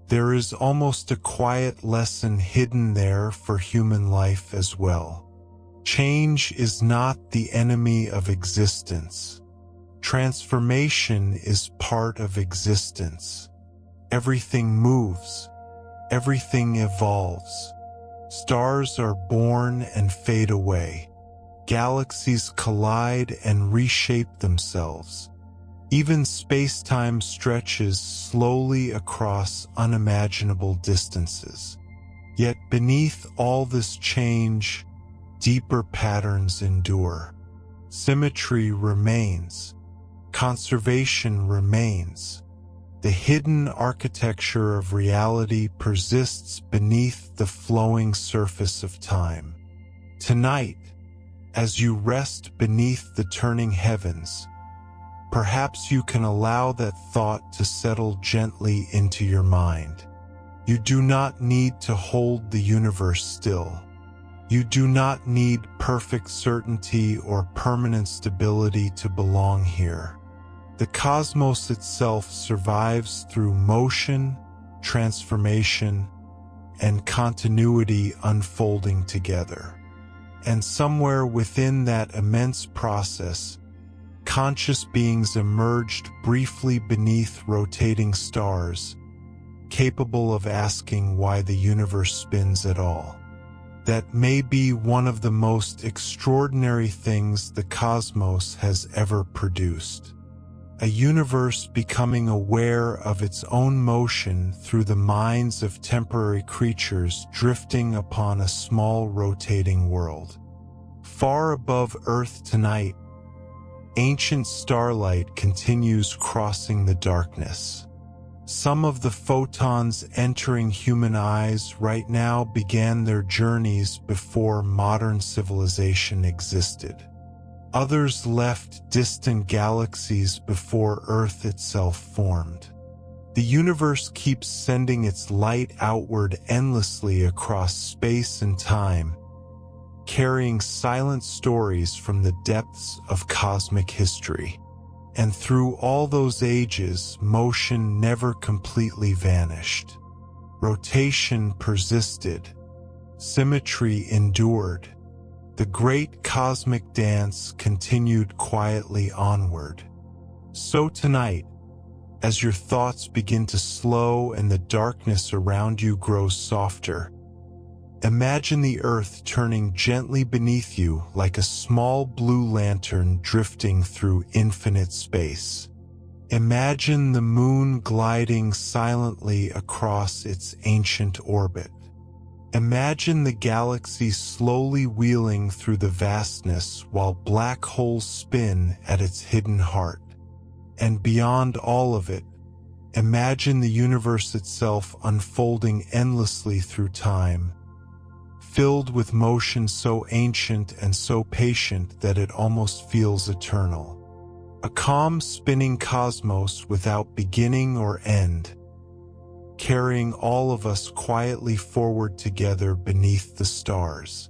Speaker 1: There is almost a quiet lesson hidden there for human life as well. Change is not the enemy of existence. Transformation is part of existence. Everything moves. Everything evolves. Stars are born and fade away. Galaxies collide and reshape themselves. Even space-time stretches slowly across unimaginable distances. Yet beneath all this change, deeper patterns endure. Symmetry remains. Conservation remains. The hidden architecture of reality persists beneath the flowing surface of time. Tonight, as you rest beneath the turning heavens, perhaps you can allow that thought to settle gently into your mind. You do not need to hold the universe still. You do not need perfect certainty or permanent stability to belong here. The cosmos itself survives through motion, transformation, and continuity unfolding together. And somewhere within that immense process, conscious beings emerged briefly beneath rotating stars, capable of asking why the universe spins at all. That may be one of the most extraordinary things the cosmos has ever produced. A universe becoming aware of its own motion through the minds of temporary creatures drifting upon a small rotating world. Far above Earth tonight, ancient starlight continues crossing the darkness. Some of the photons entering human eyes right now began their journeys before modern civilization existed. Others left distant galaxies before Earth itself formed. The universe keeps sending its light outward endlessly across space and time, carrying silent stories from the depths of cosmic history. And through all those ages, motion never completely vanished. Rotation persisted. Symmetry endured. The great cosmic dance continued quietly onward. So tonight, as your thoughts begin to slow and the darkness around you grows softer, imagine the Earth turning gently beneath you like a small blue lantern drifting through infinite space. Imagine the moon gliding silently across its ancient orbit. Imagine the galaxy slowly wheeling through the vastness while black holes spin at its hidden heart. And beyond all of it, imagine the universe itself unfolding endlessly through time, filled with motion so ancient and so patient that it almost feels eternal. A calm spinning cosmos without beginning or end, carrying all of us quietly forward together beneath the stars.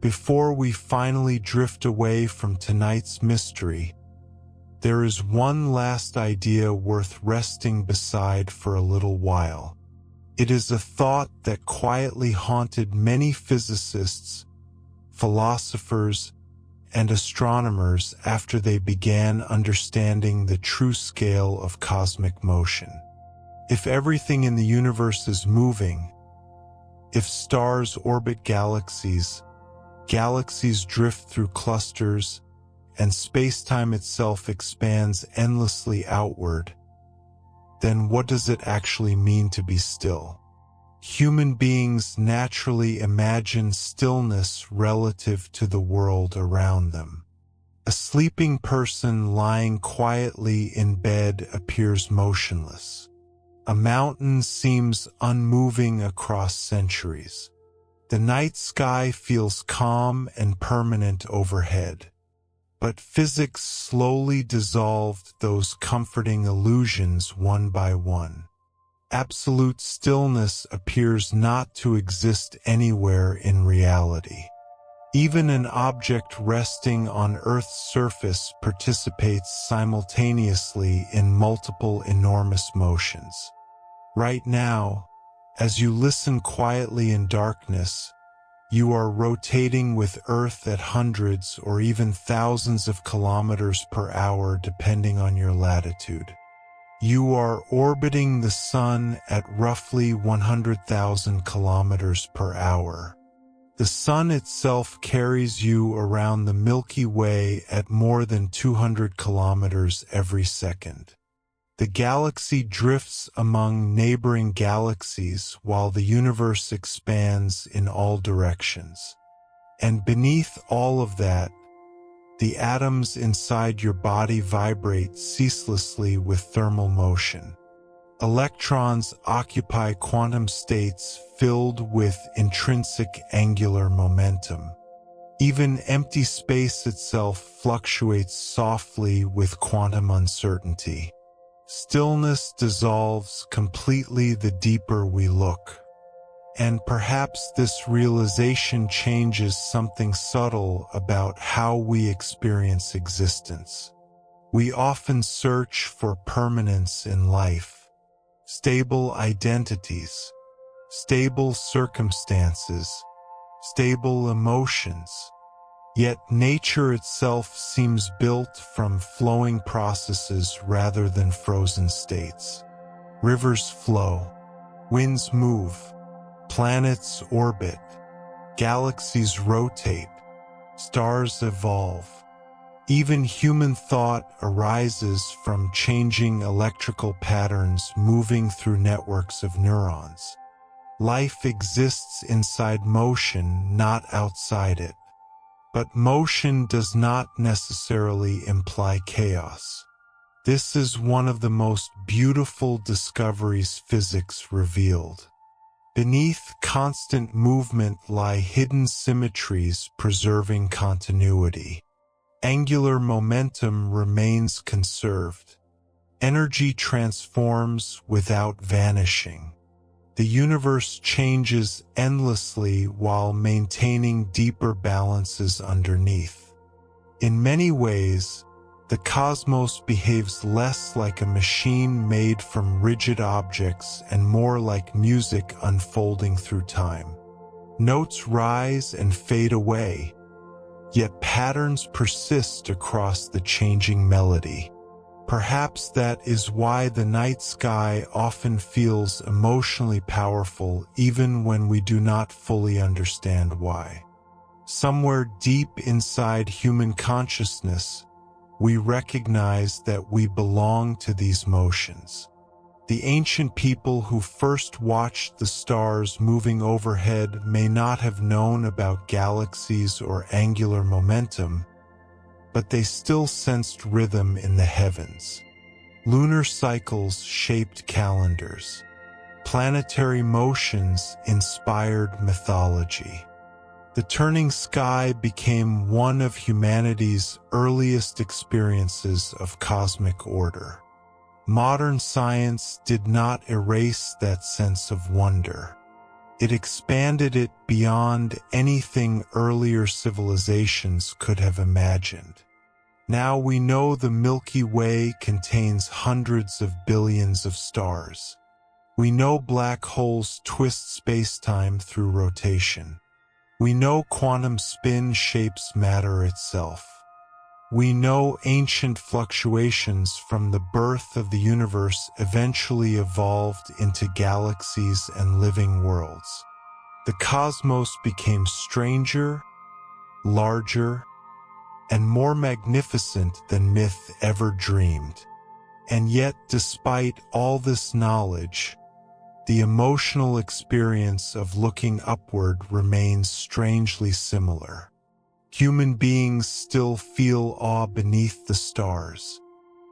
Speaker 1: Before we finally drift away from tonight's mystery, there is one last idea worth resting beside for a little while. It is a thought that quietly haunted many physicists, philosophers, and astronomers after they began understanding the true scale of cosmic motion. If everything in the universe is moving, if stars orbit galaxies, galaxies drift through clusters, and spacetime itself expands endlessly outward, then what does it actually mean to be still? Human beings naturally imagine stillness relative to the world around them. A sleeping person lying quietly in bed appears motionless. A mountain seems unmoving across centuries. The night sky feels calm and permanent overhead. But physics slowly dissolved those comforting illusions one by one. Absolute stillness appears not to exist anywhere in reality. Even an object resting on Earth's surface participates simultaneously in multiple enormous motions. Right now, as you listen quietly in darkness, you are rotating with Earth at hundreds or even thousands of kilometers per hour depending on your latitude. You are orbiting the Sun at roughly 100,000 kilometers per hour. The Sun itself carries you around the Milky Way at more than 200 kilometers every second. The galaxy drifts among neighboring galaxies while the universe expands in all directions. And beneath all of that, the atoms inside your body vibrate ceaselessly with thermal motion. Electrons occupy quantum states filled with intrinsic angular momentum. Even empty space itself fluctuates softly with quantum uncertainty. Stillness dissolves completely the deeper we look. And perhaps this realization changes something subtle about how we experience existence. We often search for permanence in life, stable identities, stable circumstances, stable emotions. Yet nature itself seems built from flowing processes rather than frozen states. Rivers flow, winds move, planets orbit, galaxies rotate, stars evolve. Even human thought arises from changing electrical patterns moving through networks of neurons. Life exists inside motion, not outside it. But motion does not necessarily imply chaos. This is one of the most beautiful discoveries physics revealed. Beneath constant movement lie hidden symmetries preserving continuity. Angular momentum remains conserved. Energy transforms without vanishing. The universe changes endlessly while maintaining deeper balances underneath. In many ways, the cosmos behaves less like a machine made from rigid objects and more like music unfolding through time. Notes rise and fade away, yet patterns persist across the changing melody. Perhaps that is why the night sky often feels emotionally powerful even when we do not fully understand why. Somewhere deep inside human consciousness, we recognize that we belong to these motions. The ancient people who first watched the stars moving overhead may not have known about galaxies or angular momentum, but they still sensed rhythm in the heavens. Lunar cycles shaped calendars. Planetary motions inspired mythology. The turning sky became one of humanity's earliest experiences of cosmic order. Modern science did not erase that sense of wonder. It expanded it beyond anything earlier civilizations could have imagined. Now we know the Milky Way contains hundreds of billions of stars. We know black holes twist spacetime through rotation. We know quantum spin shapes matter itself. We know ancient fluctuations from the birth of the universe eventually evolved into galaxies and living worlds. The cosmos became stranger, larger, and more magnificent than myth ever dreamed. And yet, despite all this knowledge, the emotional experience of looking upward remains strangely similar. Human beings still feel awe beneath the stars,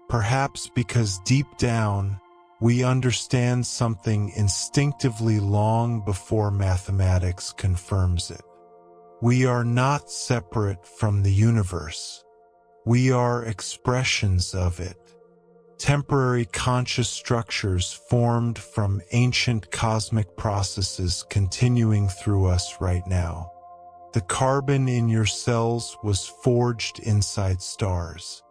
Speaker 1: perhaps because deep down, we understand something instinctively long before mathematics confirms it. We are not separate from the universe. We are expressions of it. Temporary conscious structures formed from ancient cosmic processes continuing through us right now. The carbon in your cells was forged inside stars.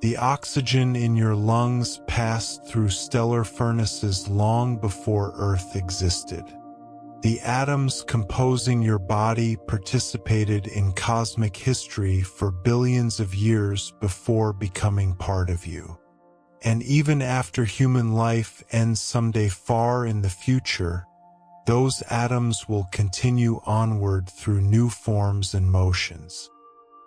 Speaker 1: The oxygen in your lungs passed through stellar furnaces long before Earth existed. The atoms composing your body participated in cosmic history for billions of years before becoming part of you. And even after human life ends someday far in the future, those atoms will continue onward through new forms and motions.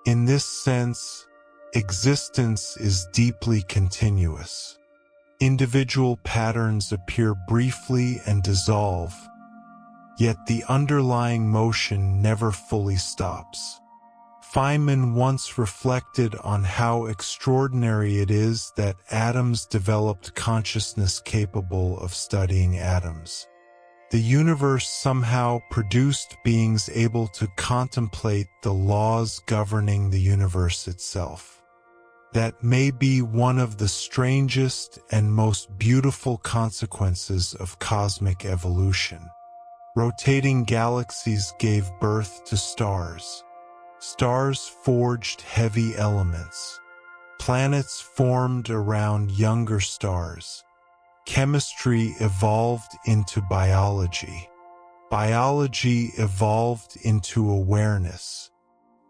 Speaker 1: In this sense, existence is deeply continuous. Individual patterns appear briefly and dissolve, yet the underlying motion never fully stops. Feynman once reflected on how extraordinary it is that atoms developed consciousness capable of studying atoms. The universe somehow produced beings able to contemplate the laws governing the universe itself. That may be one of the strangest and most beautiful consequences of cosmic evolution. Rotating galaxies gave birth to stars. Stars forged heavy elements. Planets formed around younger stars. Chemistry evolved into biology. Biology evolved into awareness.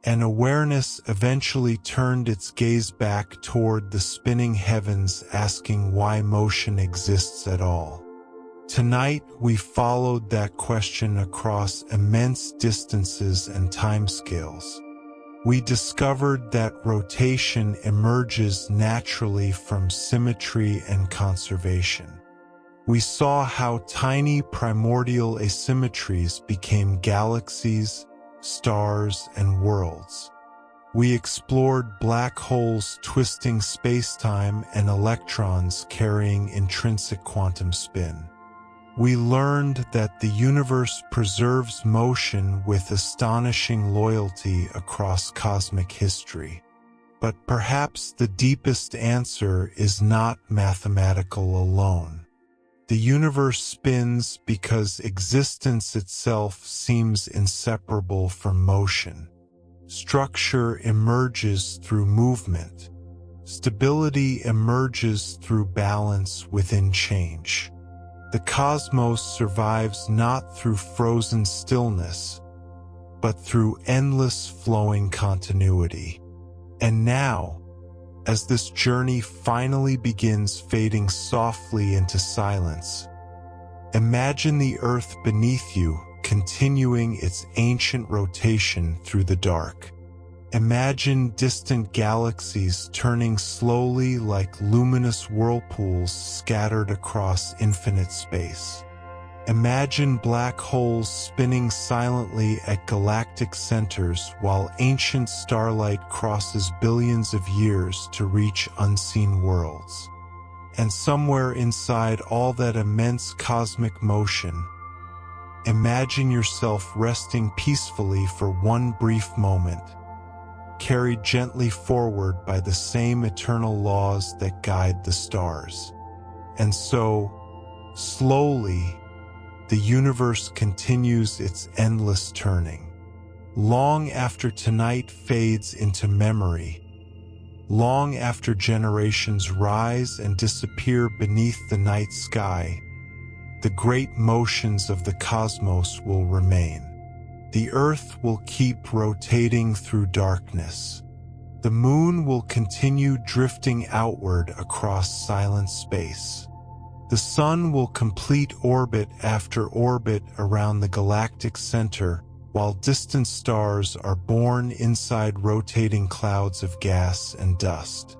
Speaker 1: And awareness eventually turned its gaze back toward the spinning heavens, asking why motion exists at all. Tonight, we followed that question across immense distances and timescales. We discovered that rotation emerges naturally from symmetry and conservation. We saw how tiny primordial asymmetries became galaxies, stars, and worlds. We explored black holes twisting spacetime and electrons carrying intrinsic quantum spin. We learned that the universe preserves motion with astonishing loyalty across cosmic history. But perhaps the deepest answer is not mathematical alone. The universe spins because existence itself seems inseparable from motion. Structure emerges through movement. Stability emerges through balance within change. The cosmos survives not through frozen stillness, but through endless flowing continuity. And now, as this journey finally begins fading softly into silence, imagine the Earth beneath you continuing its ancient rotation through the dark. Imagine distant galaxies turning slowly like luminous whirlpools scattered across infinite space. Imagine black holes spinning silently at galactic centers while ancient starlight crosses billions of years to reach unseen worlds. And somewhere inside all that immense cosmic motion, imagine yourself resting peacefully for one brief moment, carried gently forward by the same eternal laws that guide the stars. And so, slowly, the universe continues its endless turning. Long after tonight fades into memory, long after generations rise and disappear beneath the night sky, the great motions of the cosmos will remain. The Earth will keep rotating through darkness. The moon will continue drifting outward across silent space. The sun will complete orbit after orbit around the galactic center, while distant stars are born inside rotating clouds of gas and dust.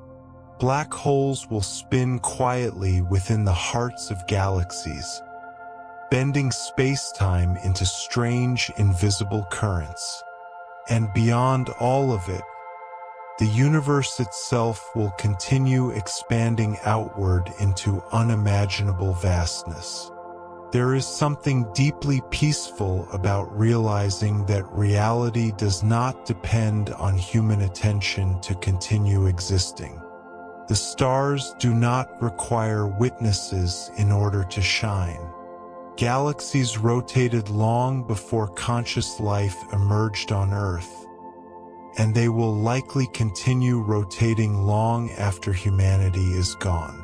Speaker 1: Black holes will spin quietly within the hearts of galaxies, bending space-time into strange, invisible currents. And beyond all of it, the universe itself will continue expanding outward into unimaginable vastness. There is something deeply peaceful about realizing that reality does not depend on human attention to continue existing. The stars do not require witnesses in order to shine. Galaxies rotated long before conscious life emerged on Earth, and they will likely continue rotating long after humanity is gone.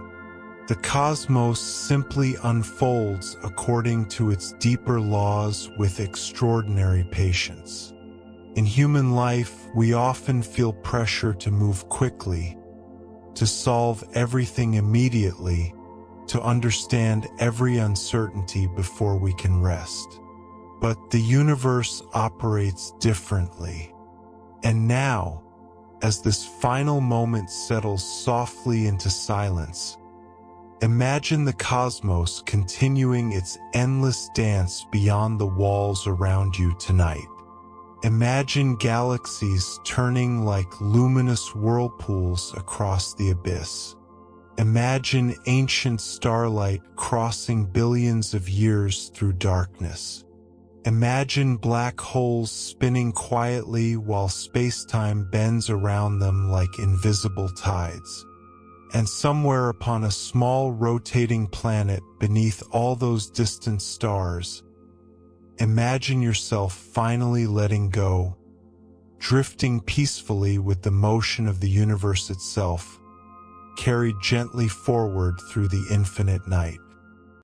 Speaker 1: The cosmos simply unfolds according to its deeper laws with extraordinary patience. In human life, we often feel pressure to move quickly, to solve everything immediately, to understand every uncertainty before we can rest. But the universe operates differently. And now, as this final moment settles softly into silence, imagine the cosmos continuing its endless dance beyond the walls around you tonight. Imagine galaxies turning like luminous whirlpools across the abyss. Imagine ancient starlight crossing billions of years through darkness. Imagine black holes spinning quietly while space-time bends around them like invisible tides. And somewhere upon a small rotating planet beneath all those distant stars, imagine yourself finally letting go, drifting peacefully with the motion of the universe itself, carried gently forward through the infinite night.